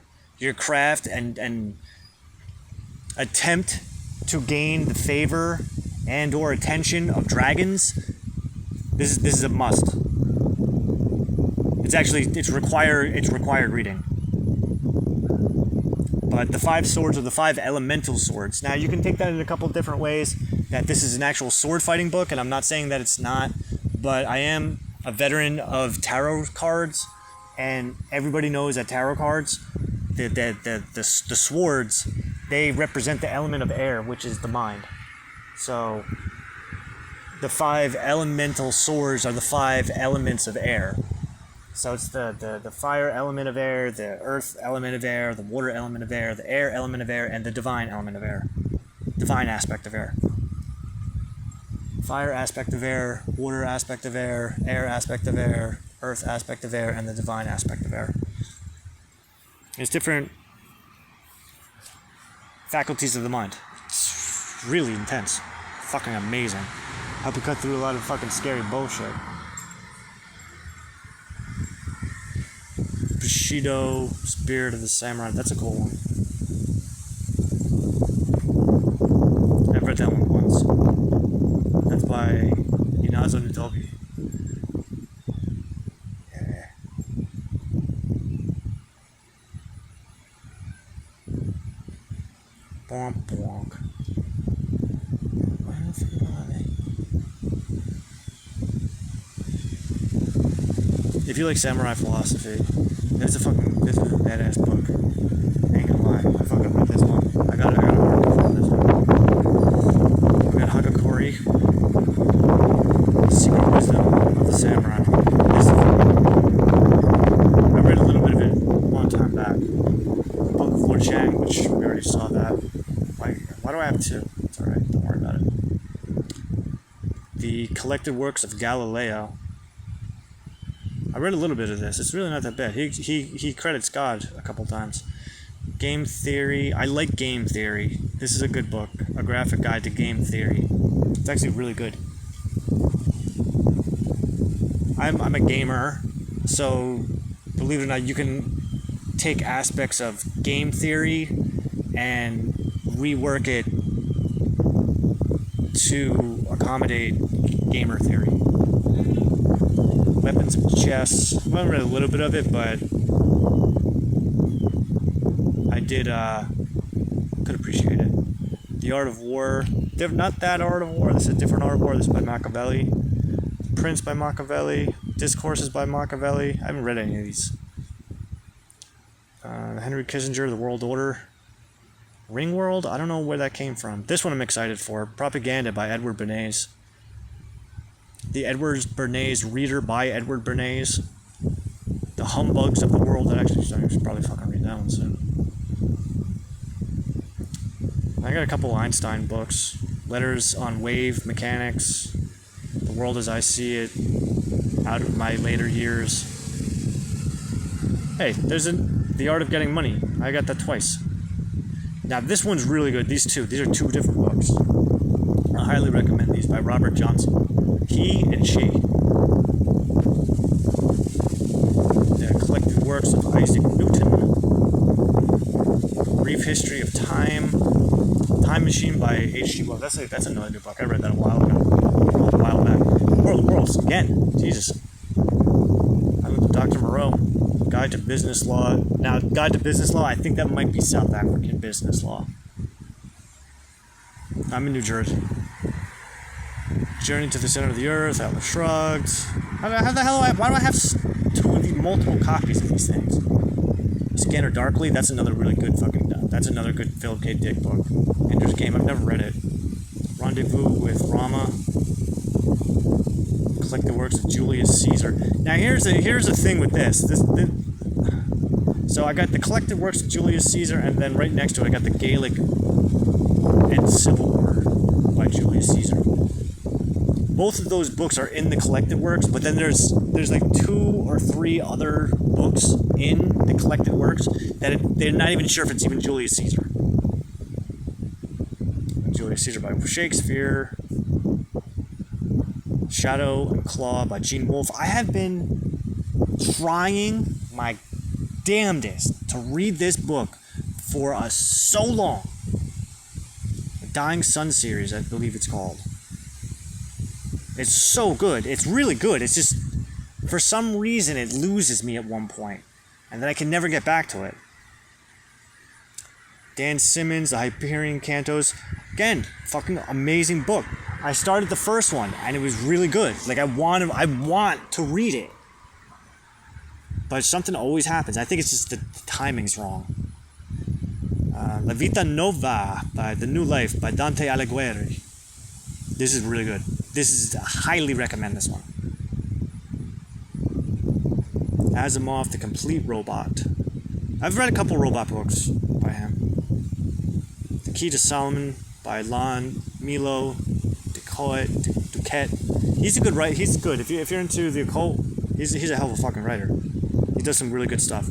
Speaker 2: craft and attempt to gain the favor and or attention of dragons, this is a must. It's required reading. But the five swords are the five elemental swords. Now you can take that in a couple of different ways. That this is an actual sword fighting book, and I'm not saying that it's not, but I am a veteran of tarot cards, and everybody knows that tarot cards, the swords, they represent the element of air, which is the mind. So the five elemental swords are the five elements of air. So it's the fire element of air, the earth element of air, the water element of air, the air element of air, and the divine element of air. Divine aspect of air. Fire aspect of air, water aspect of air aspect of air, earth aspect of air, and the divine aspect of air. It's different faculties of the mind. It's really intense. Fucking amazing. Help you cut through a lot of fucking scary bullshit. Bushido, Spirit of the Samurai. That's a cool one. I've read that one once. That's by Inazo Nitobi. Yeah. Bonk bonk. If you like samurai philosophy, it's a badass book. I ain't gonna lie, I fucking read this one. I got a article from this one. We got Hagakure, Secret Wisdom of the Samurai. I read a little bit of it a long time back. The Book of Lord Chang, which we already saw that. Why do I have two? It's alright, don't worry about it. The Collected Works of Galileo. I read a little bit of this. It's really not that bad. He credits God a couple times. Game Theory. I like Game Theory. This is a good book. A graphic guide to game theory. It's actually really good. I'm a gamer, so believe it or not, you can take aspects of game theory and rework it to accommodate gamer theory. Weapons of Chess. I haven't read a little bit of it, but I did could appreciate it. The Art of War. Not that Art of War. This is a different Art of War. This is by Machiavelli. Prince by Machiavelli. Discourses by Machiavelli. I haven't read any of these. Henry Kissinger, The World Order. Ringworld? I don't know where that came from. This one I'm excited for. Propaganda by Edward Bernays. The Edward Bernays Reader by Edward Bernays. The Humbugs of the World. I should probably fucking read that one soon. I got a couple Einstein books. Letters on Wave Mechanics. The World as I See It. Out of my later years. Hey, there's The Art of Getting Money. I got that twice. Now this one's really good. These are two different books. I highly recommend these by Robert Johnson. He and she. The Collected Works of Isaac Newton. Brief History of Time. Time Machine by H.G. Wells. That's another new book. I read that a while back. Worlds again. Jesus. I went to Dr. Moreau. Guide to Business Law. Now, Guide to Business Law, I think that might be South African business law. I'm in New Jersey. Journey to the Center of the Earth, Atlas Shrugged. Why do I have multiple copies of these things? Scanner Darkly. That's another really good that's another good Philip K. Dick book. Ender's Game. I've never read it. Rendezvous with Rama. Collect the works of Julius Caesar. Now here's the thing with this. So I got the collected works of Julius Caesar, and then right next to it I got the Gaelic and Civil War by Julius Caesar. Both of those books are in the collected works, but then there's like 2 or 3 other books in the collected works that they're not even sure if it's even Julius Caesar. Julius Caesar by Shakespeare. Shadow and Claw by Gene Wolfe. I have been trying my damnedest to read this book for so long. The Dying Sun series, I believe it's called. It's so good. It's really good. It's just, for some reason, it loses me at one point, and then I can never get back to it. Dan Simmons, The Hyperion Cantos. Again, fucking amazing book. I started the first one, and it was really good. Like, I want to read it. But something always happens. I think it's just the timing's wrong. La Vita Nova, by The New Life, by Dante Alighieri. This is really good. I highly recommend this one. Asimov, The Complete Robot. I've read a couple robot books by him. The Key to Solomon by Milo Duquette. He's a good writer. He's good. If you're into the occult, he's a hell of a fucking writer. He does some really good stuff.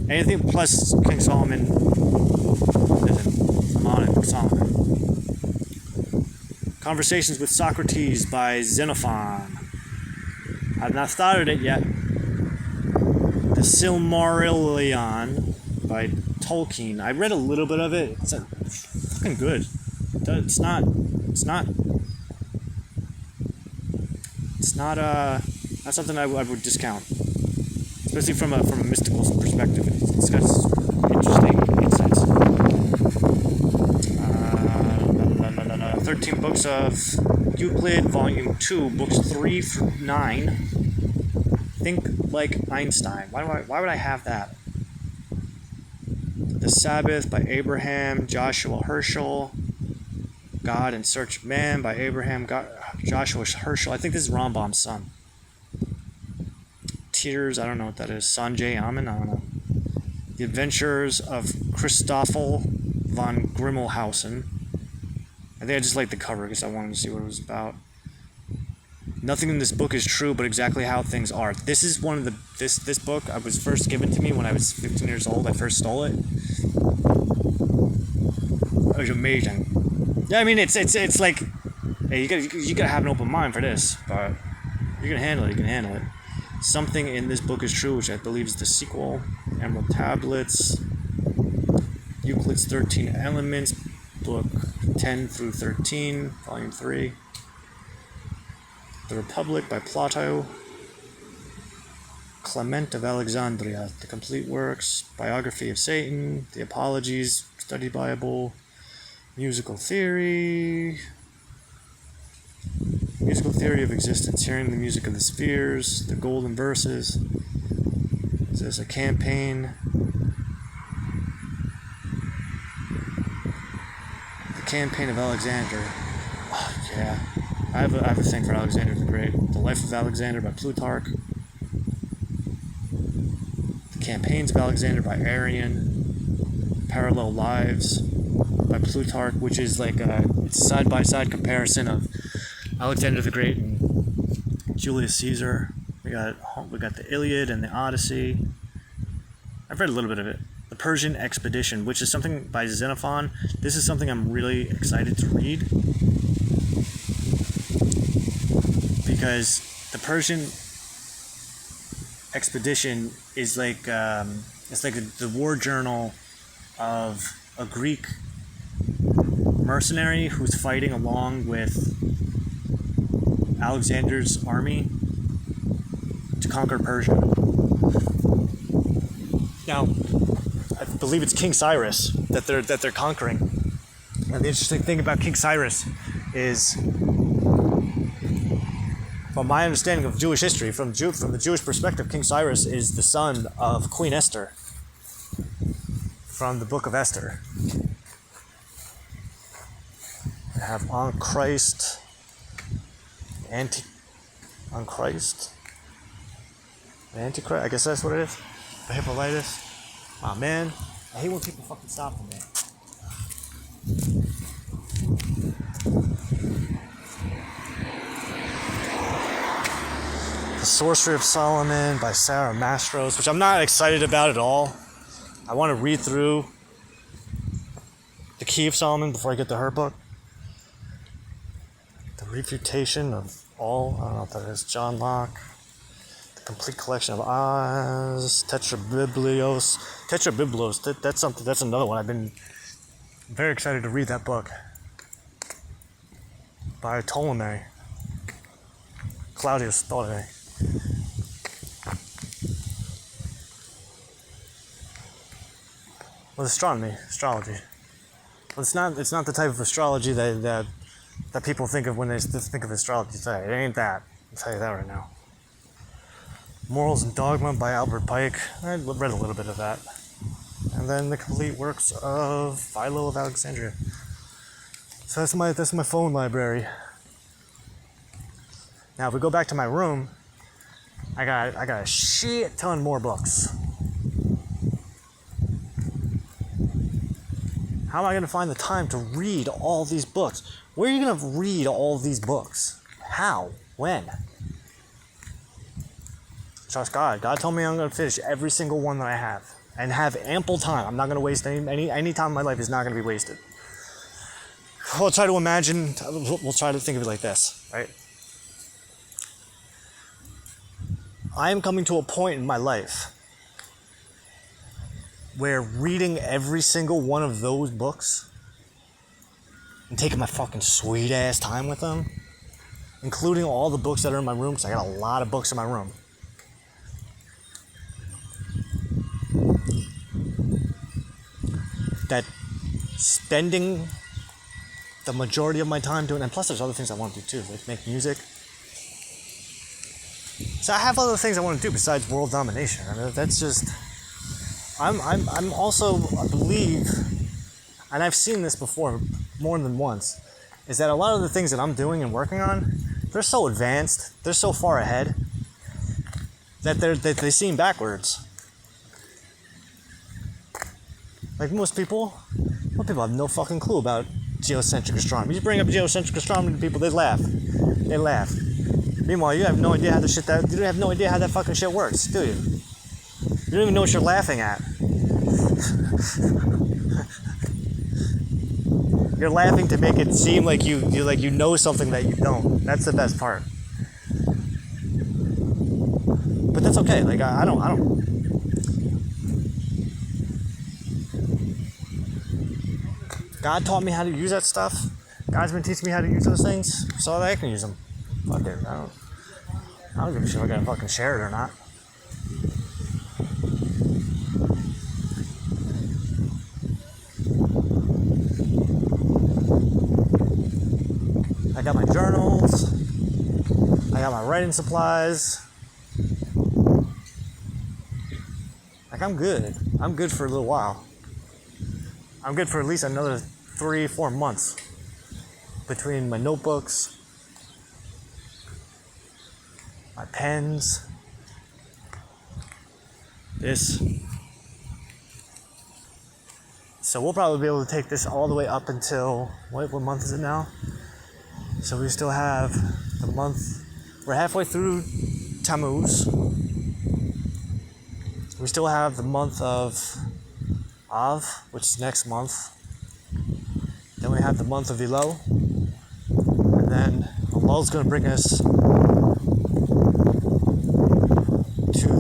Speaker 2: Anything plus King Solomon. I'm on it. Solomon. Conversations with Socrates by Xenophon. I've not started it yet. The Silmarillion by Tolkien. I read a little bit of it. It's fucking good. It's not something I would discount, especially from a mystical perspective. It's got interesting insights. 13 books of Euclid, Volume 2, Books 3 through 9. Think Like Einstein. Why would I have that? The Sabbath by Abraham Joshua Herschel. God in Search of Man by Joshua Herschel. I think this is Rambam's son. Teeters, I don't know what that is. Sanjay Amin, I don't know. The Adventures of Christoffel von Grimmelhausen. I think I just liked the cover because I wanted to see what it was about. Nothing in this book is true, but exactly how things are. This is one of this book I was first given to me when I was 15 years old. I first stole it. It was amazing. Yeah, I mean it's like, hey, you gotta have an open mind for this, but you can handle it. Something in this book is true, which I believe is the sequel. Emerald Tablets. Euclid's 13 Elements, book 10 through 13, volume 3. The Republic by Plato. Clement of Alexandria, The Complete Works, Biography of Satan, The Apologies, Study Bible, Musical Theory of Existence, Hearing the Music of the Spheres, The Golden Verses. Is this a campaign? The Campaign of Alexander. Oh, yeah. I have a thing for Alexander the Great. The Life of Alexander by Plutarch. The Campaigns of Alexander by Arrian. Parallel Lives by Plutarch, which is like a side-by-side comparison of Alexander the Great and Julius Caesar. We got the Iliad and the Odyssey. I've read a little bit of it. The Persian Expedition, which is something by Xenophon. This is something I'm really excited to read, because the Persian Expedition is like the war journal of a Greek mercenary who's fighting along with Alexander's army to conquer Persia. Now, I believe it's King Cyrus that they're conquering. And the interesting thing about King Cyrus is, from my understanding of Jewish history, from the Jewish perspective, King Cyrus is the son of Queen Esther.
Speaker 1: from the Book of Esther. I have On Christ, On Christ, the Antichrist, I guess that's what it is. The Hippolytus. Oh man, I hate when people fucking stop for me. The Sorcery of Solomon by Sarah Mastros, which I'm not excited about at all. I want to read through The Key of Solomon before I get to her book. The Refutation of All, I don't know what that is, John Locke. The Complete Collection of Oz, Tetrabiblos. That's something. That's another one. I've been very excited to read that book by Ptolemy, Claudius Ptolemy. Well, astrology. Well, it's not the type of astrology that people think of when they think of astrology today. It ain't that. I'll tell you that right now. Morals and Dogma by Albert Pike. I read a little bit of that. And then the complete works of Philo of Alexandria. So that's my phone library. Now if we go back to my room, I got a shit ton more books. How am I going to find the time to read all these books? Where are you going to read all these books? How? When? Trust God. God told me I'm going to finish every single one that I have. And have ample time. I'm not going to waste any time in my life is not going to be wasted. We'll try to imagine, we'll try to think of it like this, right? I am coming to a point in my life where reading every single one of those books and taking my fucking sweet ass time with them, including all the books that are in my room, because I got a lot of books in my room. That spending the majority of my time doing, and plus there's other things I want to do too, like make music. So I have other things I want to do besides world domination. I mean, that's just. I'm also, I believe, and I've seen this before more than once, is that a lot of the things that I'm doing and working on, they're so advanced, they're so far ahead, that they seem backwards. Like most people have no fucking clue about geocentric astronomy. You bring up geocentric astronomy to people, they laugh. Meanwhile, you have no idea how you have no idea how that fucking shit works, do you? You don't even know what you're laughing at. You're laughing to make it seem like you know something that you don't. That's the best part. But that's okay. Like I don't. God taught me how to use that stuff. God's been teaching me how to use those things, so that I can use them. Fuck it. I don't give a shit if I gotta fucking share it or not. I got my journals. I got my writing supplies. Like I'm good. I'm good for a little while. I'm good for at least another 3-4 months between my notebooks, my pens, this. So we'll probably be able to take this all the way up until, what month is it now? So we still have the month, we're halfway through Tammuz. We still have the month of Av, which is next month. Then we have the month of Elul. And then Elul's going to bring us to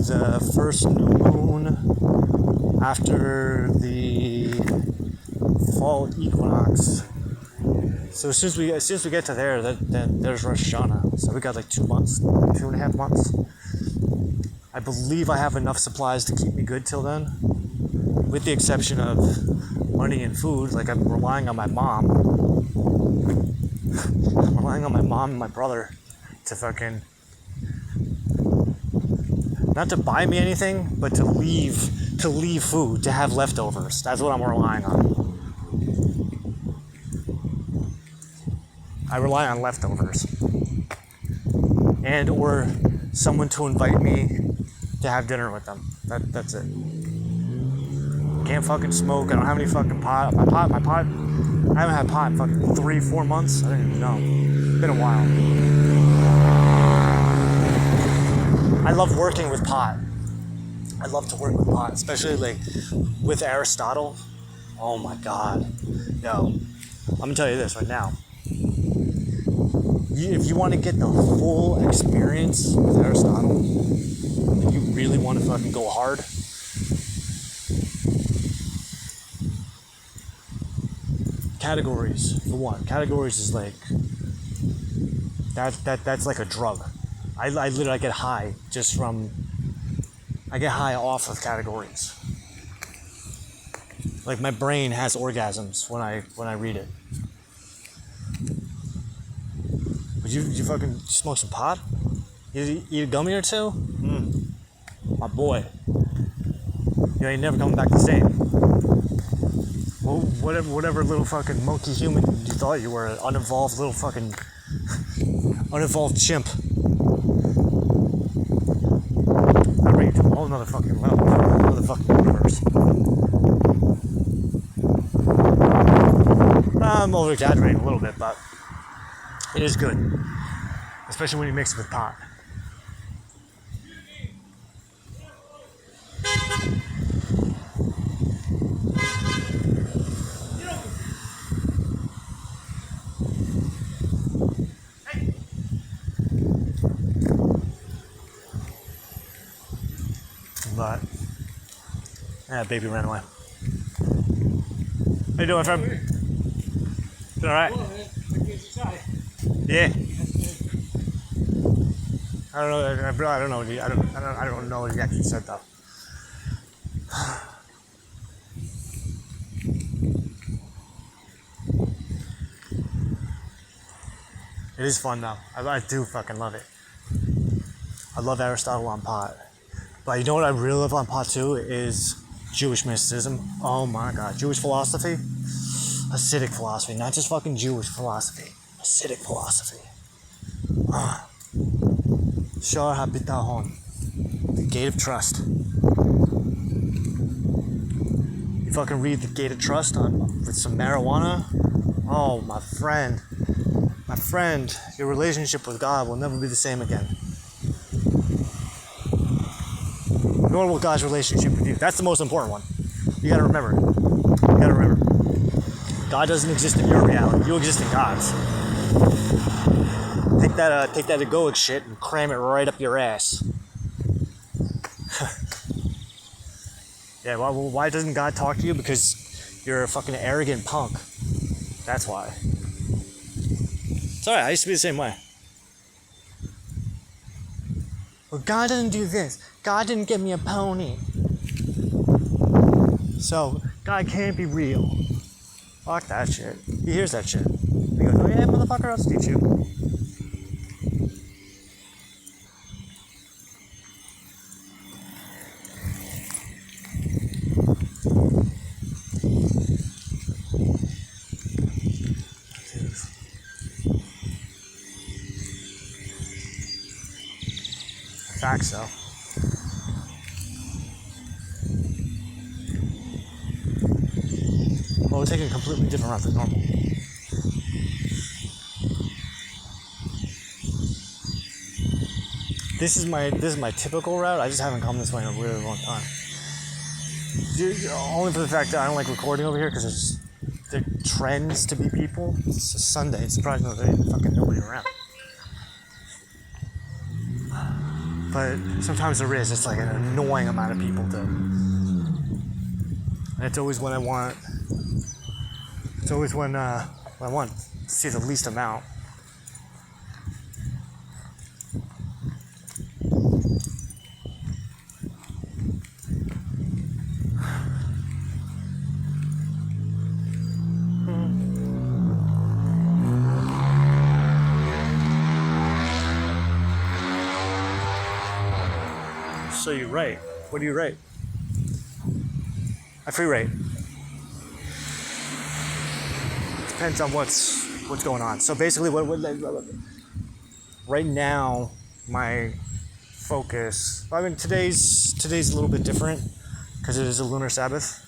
Speaker 1: the first new moon after the fall equinox. So as soon as we get to there, then there's Rosh Hashanah. So we got like 2 months, 2.5 months. I believe I have enough supplies to keep me good till then, with the exception of money and food. Like I'm relying on my mom. I'm relying on my mom and my brother to fucking, not to buy me anything, but to leave to leave food, to have leftovers. That's what I'm relying on. I rely on leftovers. And or someone to invite me to have dinner with them. That's it. Can't fucking smoke. I don't have any fucking pot. My pot. I haven't had pot in fucking 3-4 months. I don't even know. It's been a while. I love working with pot. I love to work with pot, especially like with Aristotle. Oh my god. Yo, I'm gonna tell you this right now. If you want to get the full experience with Aristotle, if you really want to fucking go hard, categories for one. Categories is like that's like a drug. I literally get high just from. I get high off of categories. Like my brain has orgasms when I read it. Would you fucking smoke some pot? You eat a gummy or two? My boy. You ain't never coming back the same. Well, whatever little fucking monkey human you thought you were, an uninvolved little fucking uninvolved chimp. I bring it to a whole nother fucking level, another fucking universe. I'm over exaggerating a little bit, but it is good, especially when you mix it with pot. But baby ran away. How you doing, friend? You all right? Yeah. I don't know. I don't know. I don't know what he actually said though. It is fun though. I do fucking love it. I love Aristotle on pot. But you know what I really love on pot too is Jewish mysticism. Oh my god, Jewish philosophy, Hasidic philosophy, not just fucking Jewish philosophy, Hasidic philosophy. Shar HaBitahon, the gate of trust. You fucking read the gate of trust with some marijuana. Oh my friend, your relationship with God will never be the same again. Nor will God's relationship with you. That's the most important one. You gotta remember. God doesn't exist in your reality. You exist in God's. Take that egoic shit and cram it right up your ass. Yeah, well, why doesn't God talk to you? Because you're a fucking arrogant punk. That's why. It's alright, I used to be the same way. Well, God doesn't do this. God didn't give me a pony. So, God can't be real. Fuck that shit. He hears that shit. He goes, oh yeah, motherfucker, I'll teach you. Facts though. Well, we're taking a completely different route than normal. This is my typical route. I just haven't come this way in a really long time. Only for the fact that I don't like recording over here because there trends to be people. It's a Sunday. It's surprising that there's fucking nobody around. But sometimes there is. It's like an annoying amount of people too. And it's always when I want. It's always when I want to see the least amount. So you write. What do you write? I free rate. Depends on what's going on. So basically, right now, my focus. I mean, today's a little bit different because it is a lunar Sabbath.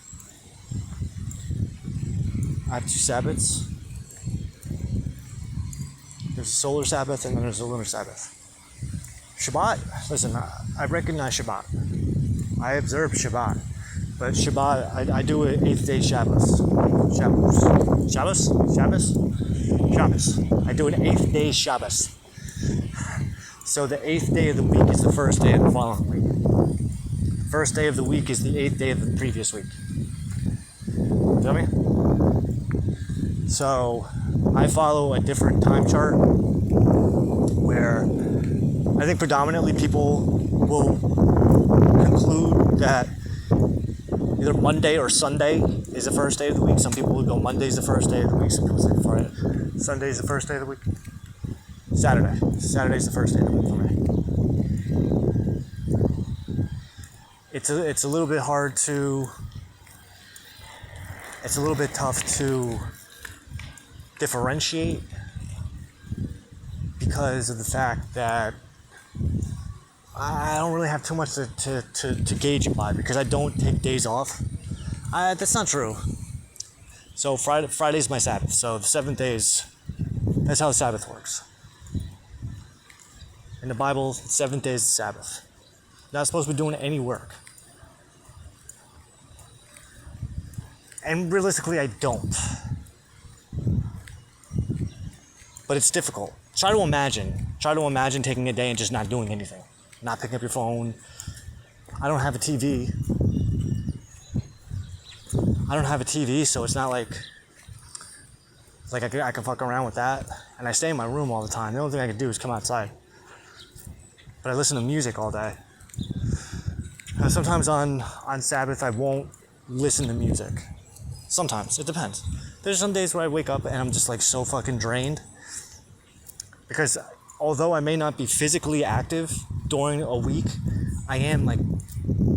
Speaker 1: I have 2 Sabbaths. There's a solar Sabbath and then there's a lunar Sabbath. Shabbat. Listen, I recognize Shabbat. I observe Shabbat. But Shabbat, I do an 8th day Shabbos. Shabbos. I do an 8th day Shabbos. So the 8th day of the week is the first day of the following week. First day of the week is the 8th day of the previous week. Feel me? So I follow a different time chart where I think predominantly people will conclude that either Monday or Sunday is the first day of the week. Some people would go Monday's the first day of the week. Some people say Friday. Sunday's the first day of the week. Saturday's the first day of the week for me. It's a little bit hard to. It's a little bit tough to differentiate because of the fact that I don't really have too much to gauge it by because I don't take days off. That's not true. So Friday's my Sabbath. So the 7th day that's how the Sabbath works. In the Bible, 7th day is the Sabbath. Not supposed to be doing any work. And realistically, I don't. But it's difficult. Try to imagine taking a day and just not doing anything. Not picking up your phone. I don't have a TV. So it's not like I can fuck around with that. And I stay in my room all the time. The only thing I can do is come outside. But I listen to music all day. Sometimes on Sabbath I won't listen to music. Sometimes, it depends. There's some days where I wake up and I'm just like so fucking drained. Because although I may not be physically active during a week, I am like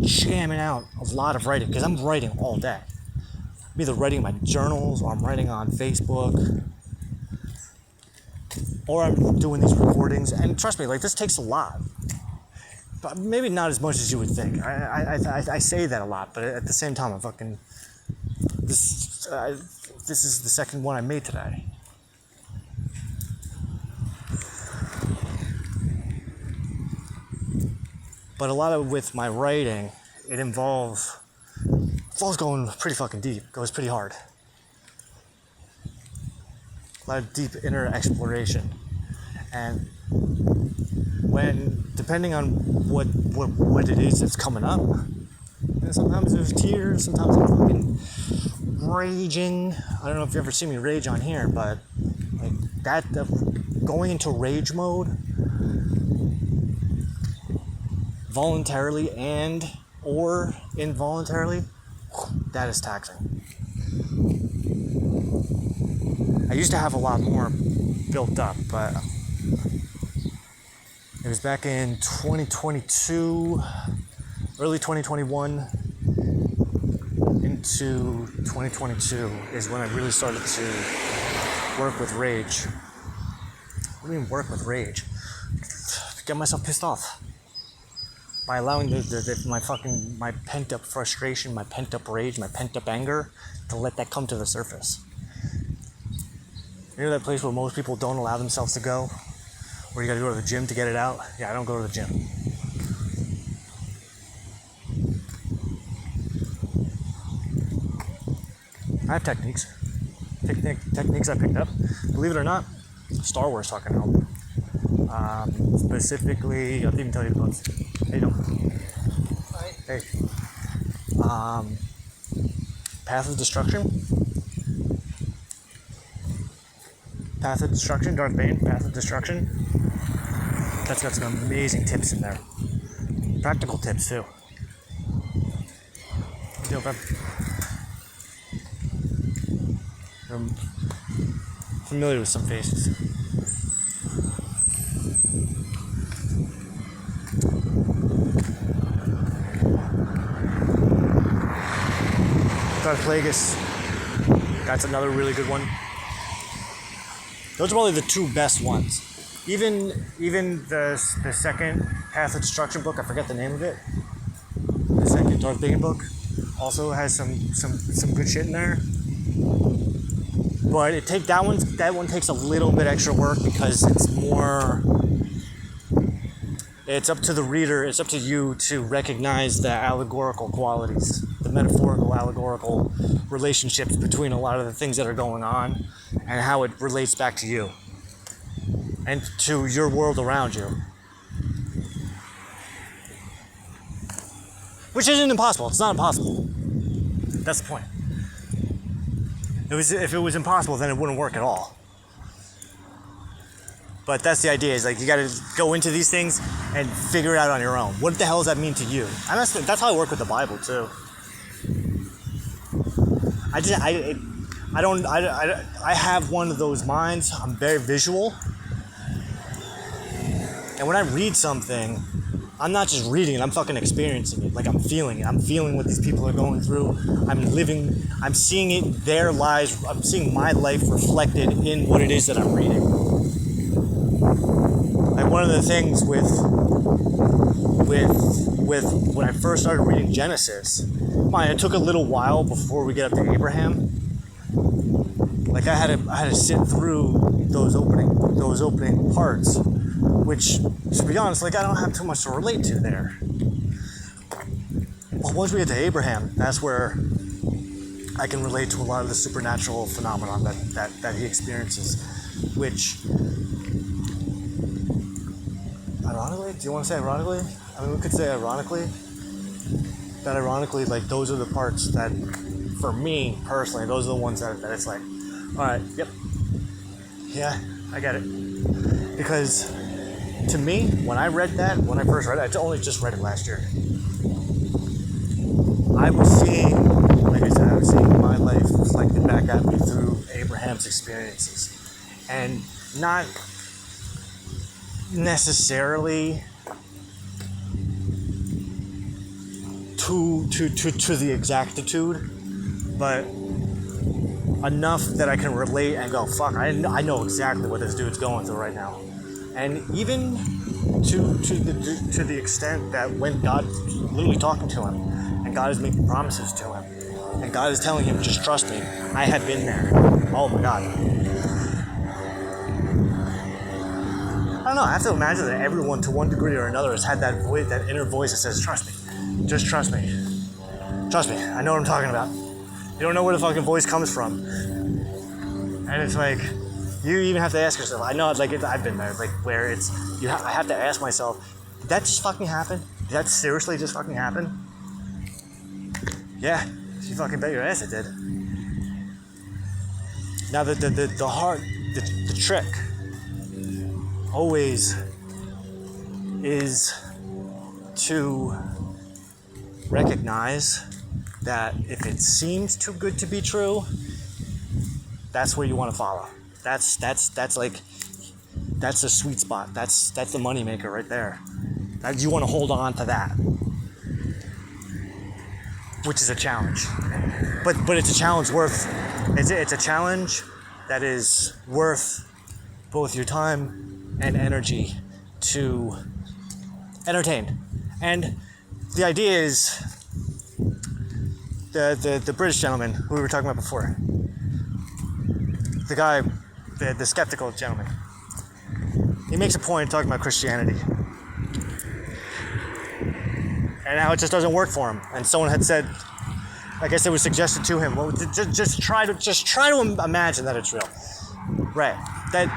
Speaker 1: jamming out a lot of writing because I'm writing all day. I'm either writing my journals or I'm writing on Facebook or I'm doing these recordings. And trust me, like this takes a lot. But maybe not as much as you would think. I say that a lot, but at the same time, this is the second one I made today. But a lot of with my writing, it involves going pretty fucking deep. It goes pretty hard. A lot of deep inner exploration. And depending on what it is that's coming up, and sometimes there's tears, sometimes I'm fucking raging. I don't know if you ever see me rage on here, but like that, going into rage mode voluntarily and or involuntarily, that is taxing. I used to have a lot more built up, but it was back in 2022, early 2021 into 2022 is when I really started to work with rage. What do you mean work with rage? Get myself pissed off by allowing my pent up frustration, my pent up rage, my pent up anger to let that come to the surface. You know that place where most people don't allow themselves to go? Where you gotta go to the gym to get it out? Yeah, I don't go to the gym. I have techniques I picked up. Believe it or not, Star Wars fucking helped. Specifically, I'll even tell you the books. Hey, Hey. Path of Destruction, Darth Bane, Path of Destruction. That's got some amazing tips in there. Practical tips, too. I'm familiar with some faces.
Speaker 2: Darth Plagueis. That's another really good one. Those are probably the two best ones. Even the second Path of Destruction book, I forget the name of it. The second Darth Bane book also has some good shit in there. But that one takes a little bit extra work because it's more. It's up to the reader. It's up to you to recognize the allegorical qualities, the metaphorical, allegorical relationships between a lot of the things that are going on, and how it relates back to you and to your world around you. Which isn't impossible. It's not impossible. That's the point. If it was impossible, then it wouldn't work at all. But that's the idea, is like you gotta go into these things and figure it out on your own. What the hell does that mean to you? And that's how I work with the Bible too. I have one of those minds. I'm very visual. And when I read something, I'm not just reading it, I'm fucking experiencing it. Like, I'm feeling it. I'm feeling what these people are going through. I'm seeing it, their lives. I'm seeing my life reflected in what it is that I'm reading. Like, one of the things with when I first started reading Genesis, it took a little while before we get up to Abraham. Like, I had to sit through those opening parts, which, to be honest, like, I don't have too much to relate to there. But once we get to Abraham, that's where I can relate to a lot of the supernatural phenomenon that he experiences, which, ironically, do you want to say ironically? I mean, we could say ironically, like, those are the parts that, for me, personally, those are the ones that it's like, alright, yep, yeah, I get it. Because, to me, when I first read it, I only just read it last year. I was seeing my life reflected back at me through Abraham's experiences. And not necessarily to the exactitude, but enough that I can relate and go, fuck, I know exactly what this dude's going through right now. And even to the extent that when God's literally talking to him, and God is making promises to him, and God is telling him, just trust me, I have been there. Oh my God. I don't know, I have to imagine that everyone, to one degree or another, has had that voice, that inner voice that says, trust me, just trust me. Trust me, I know what I'm talking about. You don't know where the fucking voice comes from. And it's like, you even have to ask yourself. I know, like, I've been there, like, where it's, I have to ask myself, did that just fucking happen? Did that seriously just fucking happen? Yeah, you fucking bet your ass it did. Now, the trick always is to recognize that if it seems too good to be true, that's where you want to follow. That's the sweet spot. That's the moneymaker right there. You want to hold on to that, which is a challenge. But it's a challenge worth. It's a challenge that is worth both your time and energy to entertain. And the idea is the British gentleman who we were talking about before, the guy. The skeptical gentleman. He makes a point talking about Christianity. And how it just doesn't work for him. And someone had said, I guess it was suggested to him, well, just try to imagine that it's real. Right. That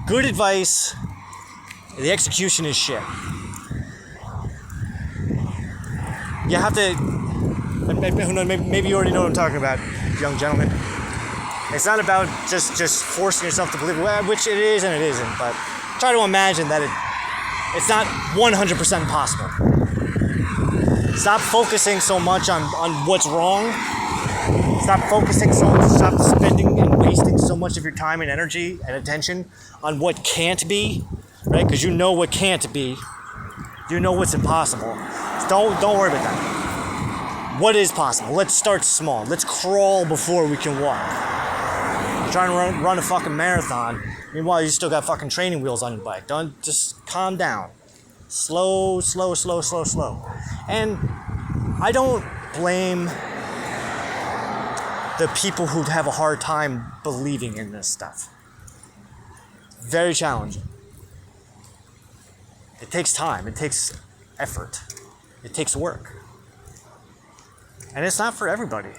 Speaker 2: good advice, the execution is shit. You have to, maybe you already know what I'm talking about, young gentleman. It's not about just forcing yourself to believe it, which it is and it isn't, but try to imagine that it's not 100% possible. Stop focusing so much on what's wrong. Stop spending and wasting so much of your time and energy and attention on what can't be, right? Because you know what can't be. You know what's impossible. So don't worry about that.
Speaker 1: what is possible? Let's start small. Let's crawl before we can walk. You're trying to run a fucking marathon. Meanwhile, you still got fucking training wheels on your bike. Don't just calm down. Slow. And I don't blame the people who have a hard time believing in this stuff. Very challenging. It takes time. It takes effort. It takes work. And it's not for everybody.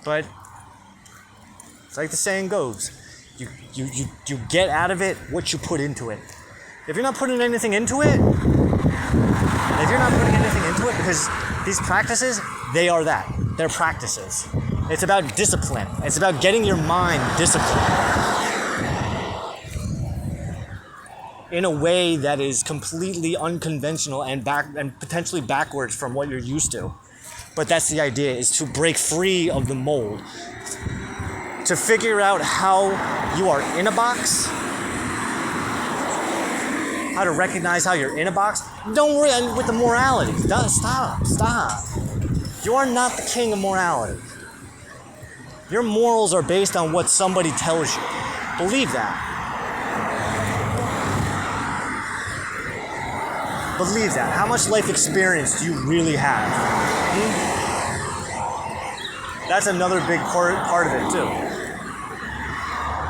Speaker 1: But it's like the saying goes. You get out of it what you put into it. If you're not putting anything into it, because these practices, they are that. They're practices. It's about discipline. It's about getting your mind disciplined in a way that is completely unconventional and potentially backwards from what you're used to. But that's the idea, is to break free of the mold. To figure out how you are in a box, how to recognize how you're in a box. Don't worry with the morality. Stop. You are not the king of morality. Your morals are based on what somebody tells you. Believe that. Believe that. How much life experience do you really have? That's another big part of it too.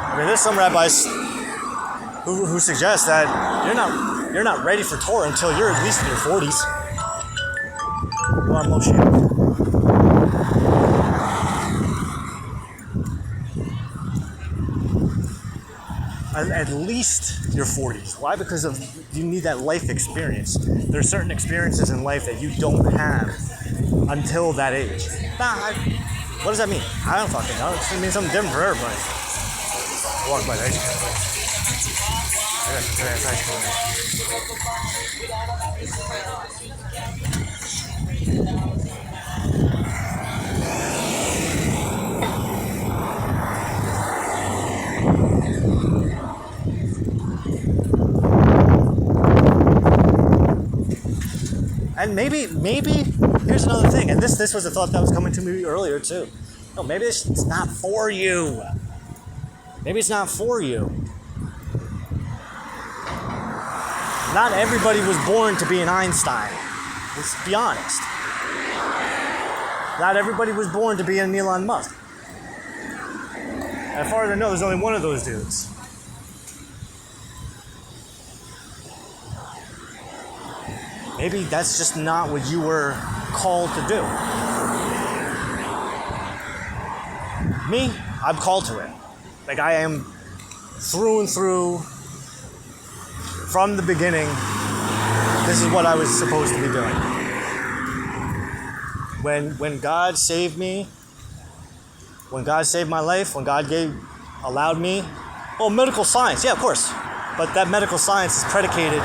Speaker 1: I mean, there's some rabbis who suggest that you're not ready for Torah until you're at least in your 40s. You are Moshe. At least your 40s. Why? Because you need that life experience. There are certain experiences in life that you don't have until that age. What does that mean? I don't fucking know. It means something different for everybody. Walk by the ice cream. I got some trash ice And maybe, here's another thing, and this was a thought that was coming to me earlier too. No, maybe it's not for you. Maybe it's not for you. Not everybody was born to be an Einstein. Let's be honest. Not everybody was born to be an Elon Musk. As far as I know, there's only one of those dudes. Maybe that's just not what you were called to do. Me, I'm called to it. Like, I am through and through, from the beginning, this is what I was supposed to be doing. When God saved me, when God saved my life, when God allowed me, medical science, yeah, of course. But that medical science is predicated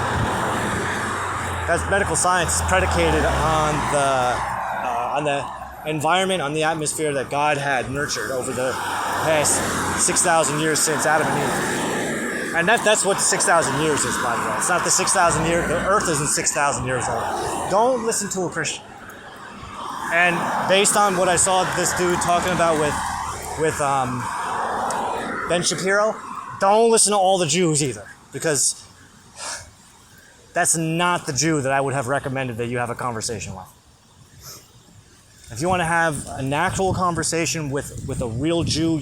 Speaker 1: on the environment, on the atmosphere that God had nurtured over the past 6,000 years since Adam and Eve. And that's what 6,000 years is, by the way. It's not the 6,000 years. The earth isn't 6,000 years old. Don't listen to a Christian. And based on what I saw this dude talking about with Ben Shapiro, don't listen to all the Jews either, because that's not the Jew that I would have recommended that you have a conversation with. If you want to have an actual conversation with a real Jew,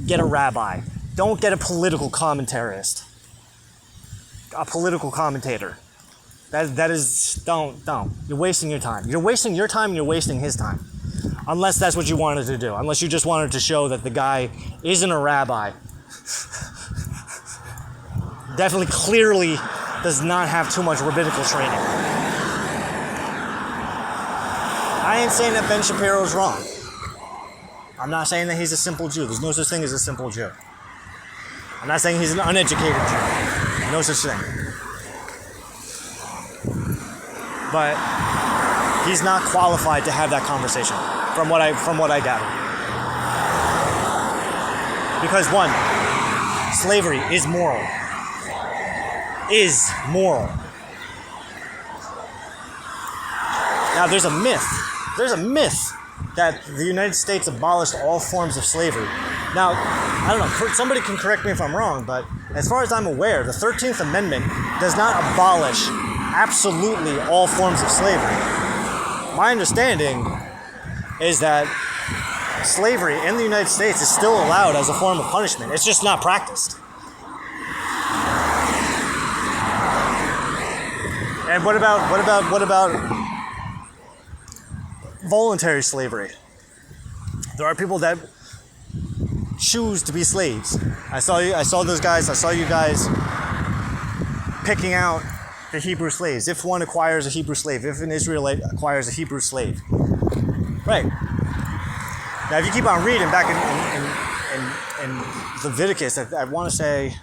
Speaker 1: get a rabbi. Don't get a political commentarist. A political commentator. That is, don't. You're wasting your time. You're wasting your time and you're wasting his time. Unless that's what you wanted to do. Unless you just wanted to show that the guy isn't a rabbi. Definitely, clearly does not have too much rabbinical training. I ain't saying that Ben Shapiro's wrong. I'm not saying that he's a simple Jew. There's no such thing as a simple Jew. I'm not saying he's an uneducated Jew. No such thing. But he's not qualified to have that conversation, from what I gather. Because one, slavery is moral. Is moral. Now there's a myth that the United States abolished all forms of slavery. Now, I don't know, somebody can correct me if I'm wrong, but as far as I'm aware, the 13th Amendment does not abolish absolutely all forms of slavery. My understanding is that slavery in the United States is still allowed as a form of punishment. It's just not practiced. And what about voluntary slavery? There are people that choose to be slaves. I saw you guys picking out the Hebrew slaves. If one acquires a Hebrew slave, if an Israelite acquires a Hebrew slave. Right. Now, if you keep on reading back in Leviticus, I want to say,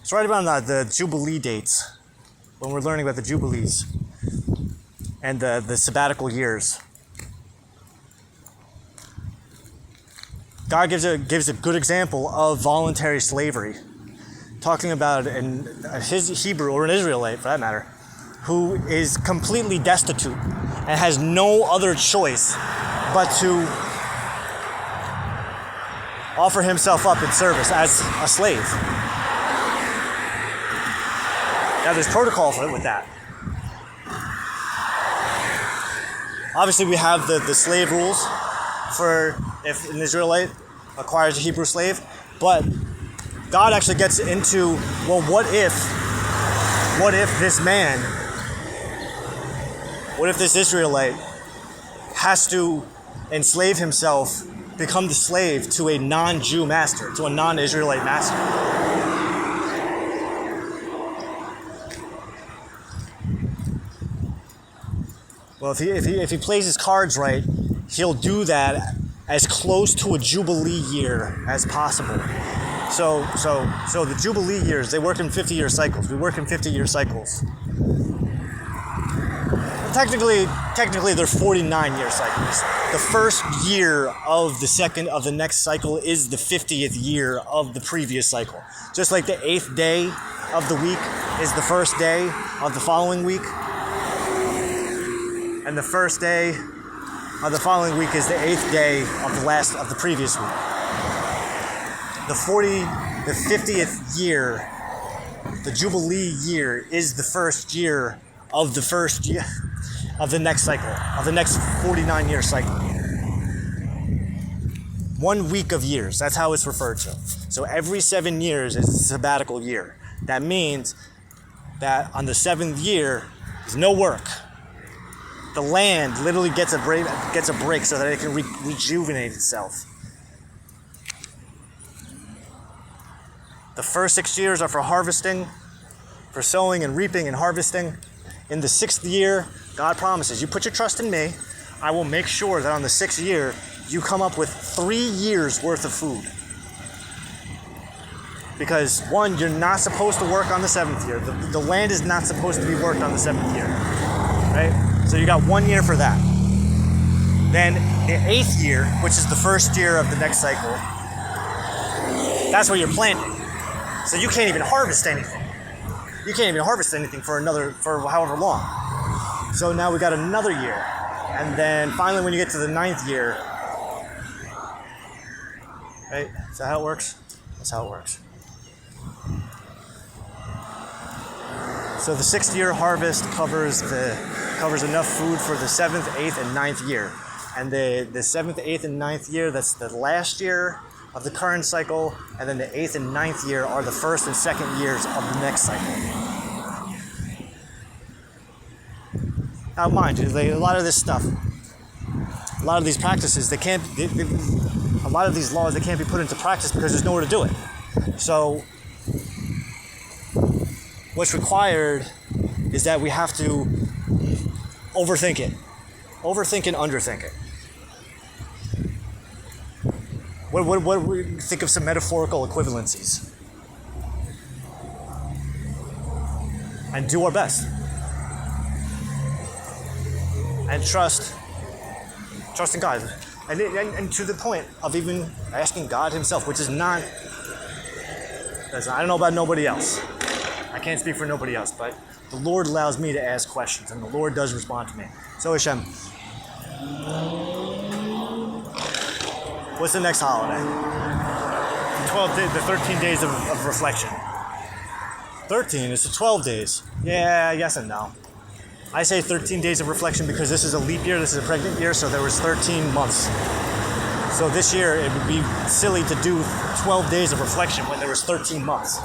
Speaker 1: it's right around the Jubilee dates, when we're learning about the Jubilees and the sabbatical years. God gives a good example of voluntary slavery, talking about his Hebrew, or an Israelite for that matter, who is completely destitute and has no other choice but to offer himself up in service as a slave. Now, there's protocol for it with that. Obviously, we have the slave rules for if an Israelite acquires a Hebrew slave, but God actually gets into, well, what if this Israelite has to enslave himself, become the slave to a non-Jew master, to a non-Israelite master? Well, if he plays his cards right, he'll do that as close to a Jubilee year as possible. So the Jubilee years, they work in 50-year cycles. We work in 50-year cycles. Technically, they're 49-year cycles. The first year of the next cycle is the 50th year of the previous cycle. Just like the 8th day of the week is the first day of the following week. And the first day of the following week is the 8th day of the previous week. The 50th year, the Jubilee year, is the first year of the next cycle, of the next 49-year cycle. 1 week of years, that's how it's referred to. So every 7 years is a sabbatical year. That means that on the 7th year, there's no work. The land literally gets a break so that it can rejuvenate itself. The first 6 years are for harvesting, for sowing and reaping and harvesting. In the 6th year, God promises, you put your trust in me, I will make sure that on the 6th year, you come up with 3 years worth of food. Because one, you're not supposed to work on the 7th year. The land is not supposed to be worked on the 7th year, right? So you got 1 year for that. Then the 8th year, which is the first year of the next cycle, that's where you're planting. So you can't even harvest anything. You can't even harvest anything for however long. So now we got another year. And then finally when you get to the 9th year, right? Is that how it works? That's how it works. So the 6th year harvest covers enough food for the 7th, 8th, and 9th year. And the 7th, 8th, and 9th year, that's the last year of the current cycle, and then the 8th and 9th year are the 1st and 2nd years of the next cycle. Now mind you, a lot of this stuff, a lot of these practices, a lot of these laws, they can't be put into practice because there's nowhere to do it. So what's required is that we have to overthink it. Overthink and underthink it. What we think of some metaphorical equivalencies. And do our best. And trust in God. And to the point of even asking God himself, which is not, I don't know about nobody else. I can't speak for nobody else, but the Lord allows me to ask questions, and the Lord does respond to me. So Hashem,
Speaker 2: What's the next holiday?
Speaker 1: 13 days of reflection. 13 is 12 days. Yeah, yes and no. I say 13 days of reflection because this is a leap year, this is a pregnant year, so there was 13 months. So this year it would be silly to do 12 days of reflection when there was 13 months.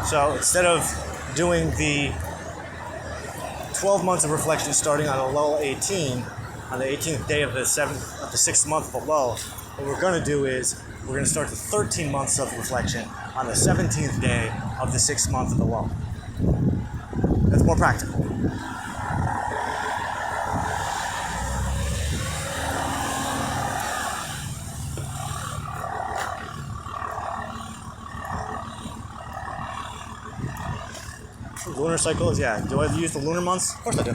Speaker 1: So instead of doing the 12 months of reflection starting on a lull 18, on the 18th day of the 6th month of a lull, what we're going to do is we're going to start the 13 months of reflection on the 17th day of the 6th month of the lull. That's more practical. Lunar cycles, yeah. Do I use the lunar months? Of course I do.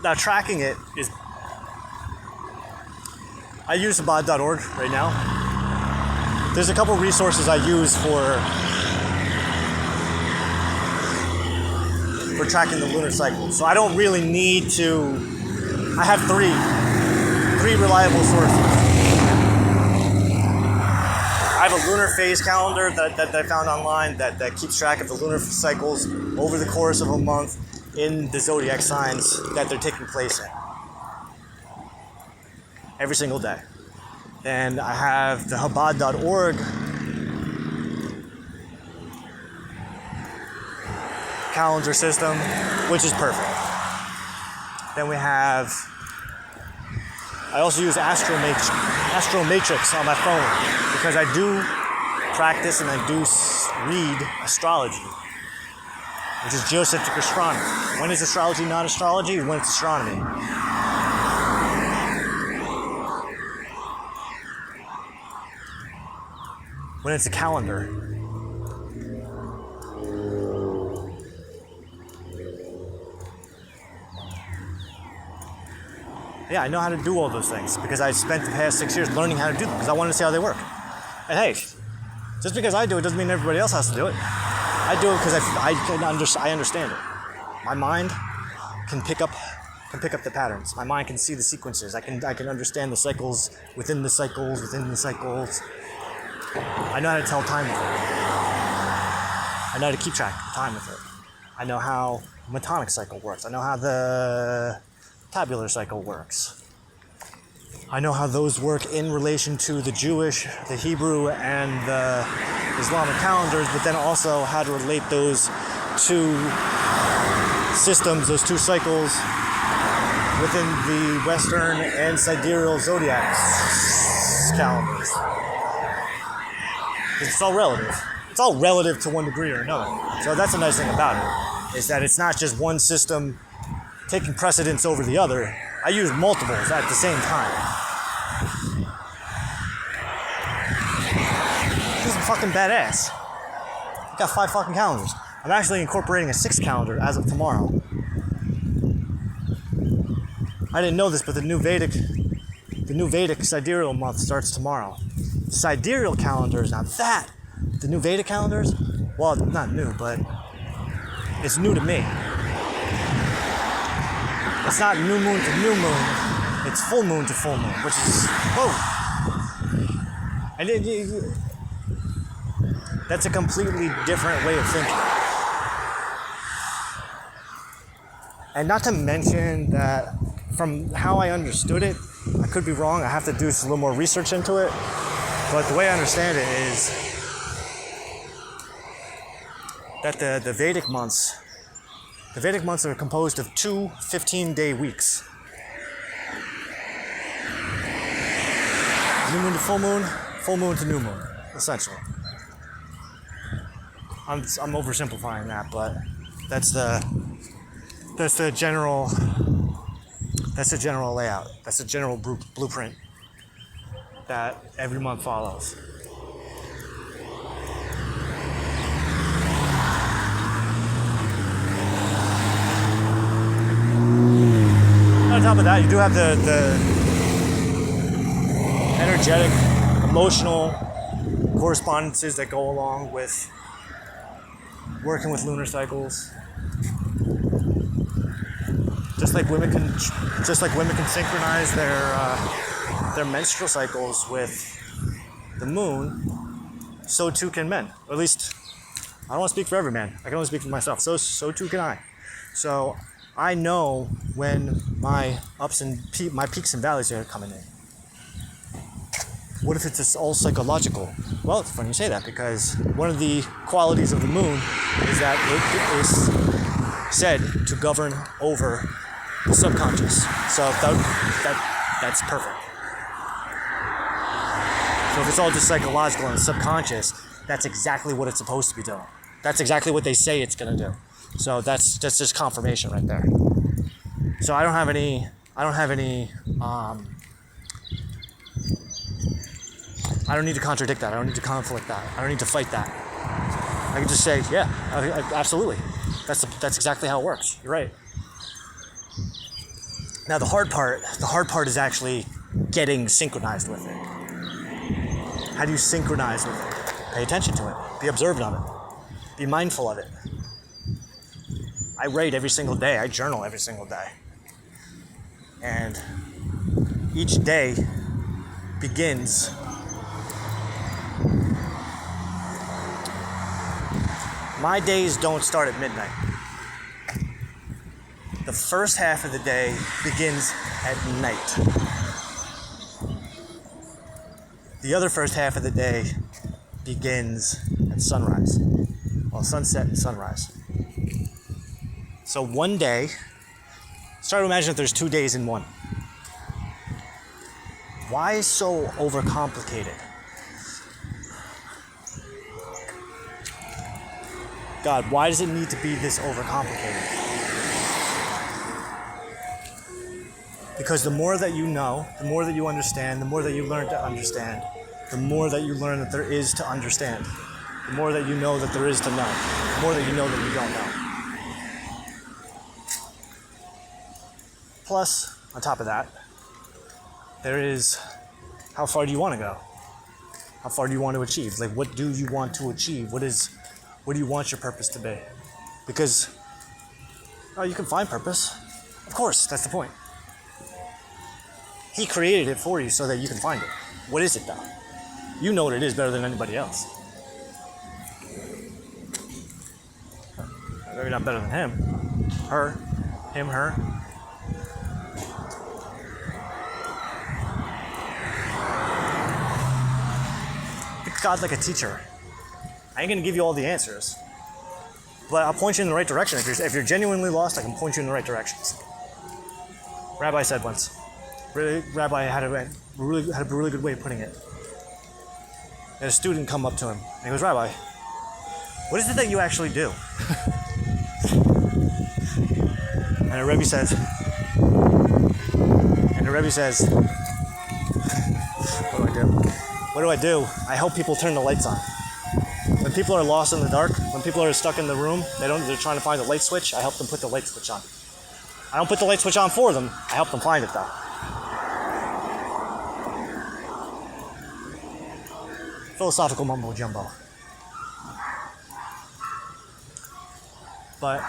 Speaker 1: Now tracking it is, I use Chabad.org right now. There's a couple resources I use for tracking the lunar cycle. So I don't really need to, I have three reliable sources. I have a lunar phase calendar that I found online that keeps track of the lunar cycles over the course of a month in the zodiac signs that they're taking place in. Every single day. And I have the Chabad.org calendar system, which is perfect. Then we have, I also use Astromatrix on my phone because I do practice and I do read astrology, which is geocentric astronomy. When is astrology not astrology? When it's astronomy. When it's a calendar. Yeah, I know how to do all those things because I spent the past 6 years learning how to do them because I wanted to see how they work. And hey, just because I do it doesn't mean everybody else has to do it. I do it because I understand it. My mind can pick up the patterns. My mind can see the sequences. I can understand the cycles within the cycles within the cycles. I know how to tell time with it. I know how to keep track of time with it. I know how the Metonic cycle works. I know how the tabular cycle works. I know how those work in relation to the Jewish, the Hebrew, and the Islamic calendars, but then also how to relate those two systems, those two cycles within the Western and Sidereal zodiac calendars. It's all relative. It's all relative to one degree or another. So that's the nice thing about it, is that it's not just one system taking precedence over the other. I use multiples at the same time. This is fucking badass. I got 5 fucking calendars. I'm actually incorporating a 6th calendar as of tomorrow. I didn't know this, but the new Vedic sidereal month starts tomorrow. Sidereal calendars, now that, the new Vedic calendars, well, not new, but it's new to me. It's not new moon to new moon, it's full moon to full moon, which is, whoa. And that's a completely different way of thinking. And not to mention that from how I understood it, I could be wrong, I have to do a little more research into it, but the way I understand it is that the Vedic months are composed of 2 15-day weeks. New moon to full moon to new moon, essentially. I'm oversimplifying that, but that's the general layout. That's the general blueprint that every month follows. On top of that, you do have the energetic, emotional correspondences that go along with working with lunar cycles. just like women can synchronize their menstrual cycles with the moon, so too can men. Or at least, I don't want to speak for every man. I can only speak for myself. So too can I. So I know when my my peaks and valleys are coming in. What if it's just all psychological? Well, it's funny you say that, because one of the qualities of the moon is that it is said to govern over the subconscious. So that's perfect. So if it's all just psychological and subconscious, that's exactly what it's supposed to be doing. That's exactly what they say it's gonna do. So that's just confirmation right there. So I don't have any I don't need to contradict that. I don't need to conflict that. I don't need to fight that. I can just say, yeah, absolutely. That's exactly how it works. You're right. Now the hard part is actually getting synchronized with it. How do you synchronize with it? Pay attention to it. Be observant of it. Be mindful of it. I write every single day. I journal every single day. And each day begins my days don't start at midnight. The first half of the day begins at night. The other first half of the day begins at sunrise. Well, sunset and sunrise. So one day, start to imagine if there's 2 days in one. Why so overcomplicated? God, why does it need to be this overcomplicated? Because the more that you know, the more that you understand, the more that you learn to understand, the more that you learn that there is to understand, the more that you know that there is to know, the more that you know that you don't know. Plus, on top of that, there is how far do you want to go? How far do you want to achieve? Like, what do you want to achieve? What do you want your purpose to be? Because, you can find purpose. Of course, that's the point. He created it for you so that you can find it. What is it, though? You know what it is better than anybody else. Maybe not better than him. Her. Him, her. Think of God like a teacher. I ain't gonna give you all the answers, but I'll point you in the right direction. If you're genuinely lost, I can point you in the right directions. Rabbi said once. Rabbi had a really good way of putting it. And a student come up to him and he goes, Rabbi, what is it that you actually do? And the Rebbe says, what do I do? I help people turn the lights on. When people are lost in the dark, when people are stuck in the room, they're trying to find the light switch, I help them put the light switch on. I don't put the light switch on for them, I help them find it though. Philosophical mumbo jumbo. But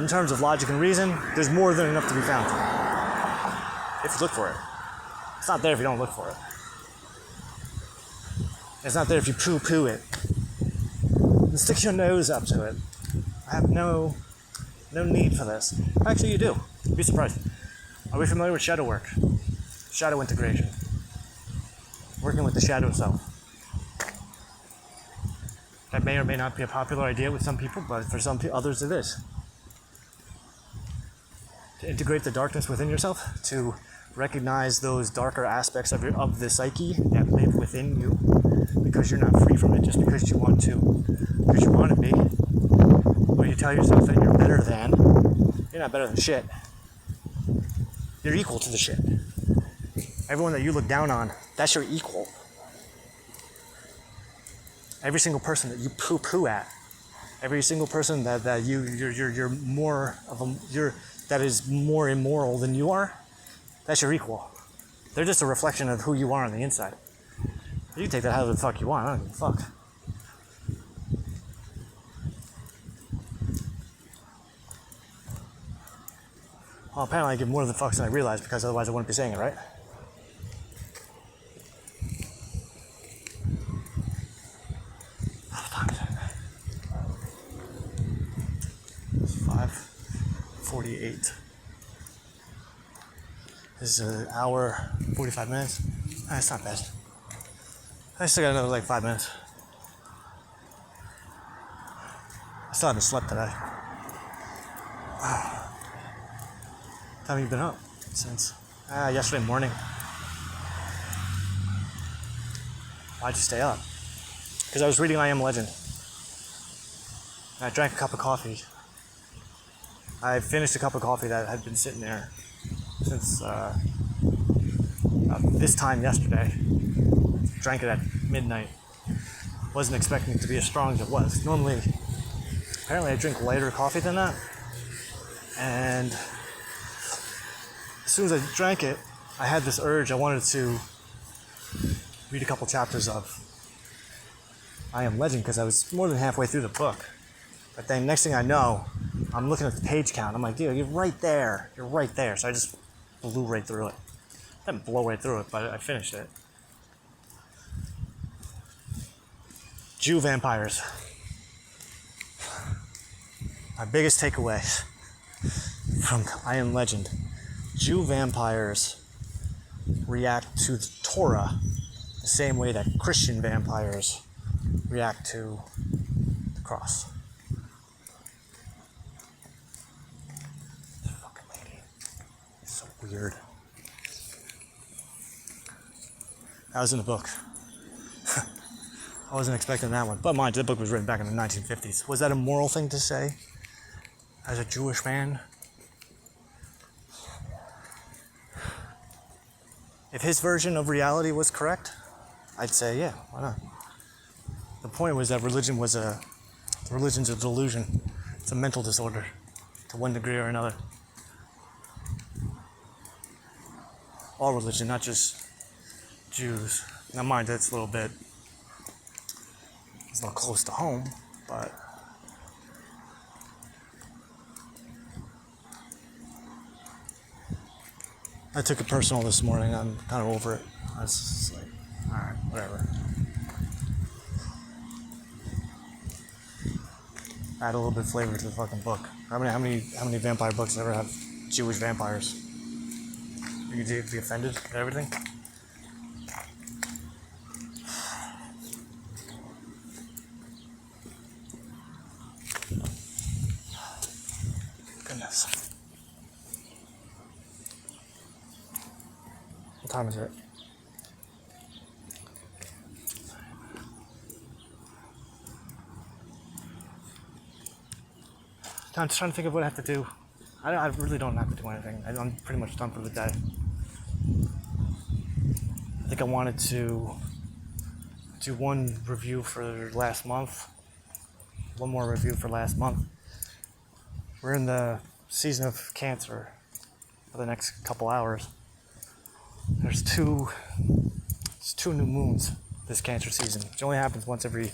Speaker 1: in terms of logic and reason, there's more than enough to be found. If you look for it. It's not there if you don't look for it. It's not there if you poo-poo it. And stick your nose up to it. I have no need for this. Actually, you do. You'd be surprised. Are we familiar with shadow work? Shadow integration. Working with the shadow self. That may or may not be a popular idea with some people, but for some others it is. To integrate the darkness within yourself, to recognize those darker aspects of the psyche that live within you, because you're not free from it just because you want to be, or you tell yourself that you're better than. You're not better than shit. You're equal to the shit. Everyone that you look down on, that's your equal. Every single person that you poo-poo at, every single person that you're more of that is more immoral than you are, that's your equal. They're just a reflection of who you are on the inside. You can take that however the fuck you want. I don't give a fuck. Well, apparently I give more than fucks than I realize because otherwise I wouldn't be saying it, right? It's 5:48. This is an hour, 45 minutes. That's not bad. I still got another like 5 minutes. I still haven't slept today. How have you been up since? Yesterday morning. Why'd you stay up? Because I was reading I Am Legend. And I drank a cup of coffee. I finished a cup of coffee that had been sitting there since this time yesterday. Drank it at midnight. Wasn't expecting it to be as strong as it was. Normally, apparently I drink lighter coffee than that. And as soon as I drank it, I had this urge. I wanted to read a couple chapters of I Am Legend because I was more than halfway through the book. But then next thing I know, I'm looking at the page count. I'm like, dude, you're right there. You're right there. So I just blew right through it. I didn't blow right through it, but I finished it. Jew vampires. My biggest takeaway from I Am Legend. Jew vampires react to the Torah the same way that Christian vampires react to the cross. This fucking lady. It's so weird. That was in the book. I wasn't expecting that one. But mind you, the book was written back in the 1950s. Was that a moral thing to say? As a Jewish man? If his version of reality was correct, I'd say, yeah, why not? The point was that religion's a delusion. It's a mental disorder to one degree or another. All religion, not just Jews. Now mind, it's a little close to home, but I took it personal this morning. I'm kind of over it. I was just like, alright, whatever. Add a little bit of flavor to the fucking book. How many vampire books ever have Jewish vampires? Are you be offended at everything? Goodness. What time is it? I'm just trying to think of what I have to do. I really don't have to do anything. I'm pretty much done for the day. I think I wanted to do one review for last month. One more review for last month. We're in the season of Cancer for the next couple hours. There's two new moons this Cancer season, which only happens once every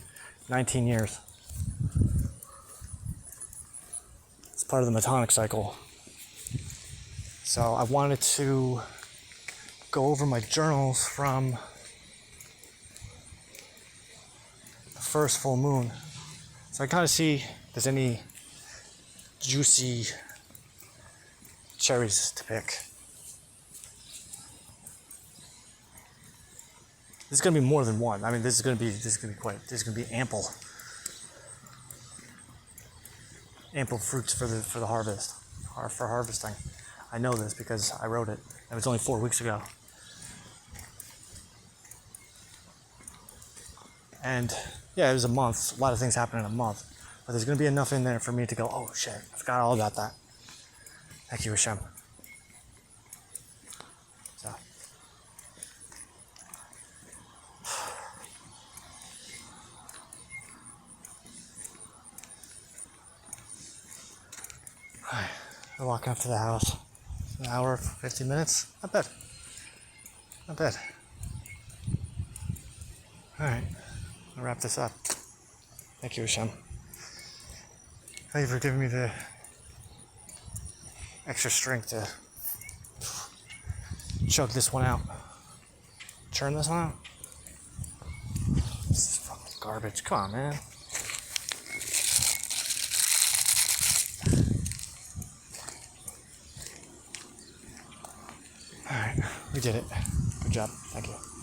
Speaker 1: 19 years. It's part of the Metonic cycle. So I wanted to go over my journals from the first full moon. So I kind of see if there's any juicy cherries to pick. This is gonna be more than one. I mean, this is gonna be ample fruits for the harvest, or for harvesting. I know this because I wrote it. It was only 4 weeks ago. And yeah, it was a month. A lot of things happen in a month. But there's going to be enough in there for me to go, oh shit, I forgot all about that. Thank you, Hashem. So. Alright, I'm walking up to the house. An hour, 50 minutes. Not bad. Not bad. Alright, I'll wrap this up. Thank you, Hashem. Thank you for giving me the extra strength to chug this one out. Churn this one out. This is fucking garbage. Come on, man. Alright, we did it. Good job. Thank you.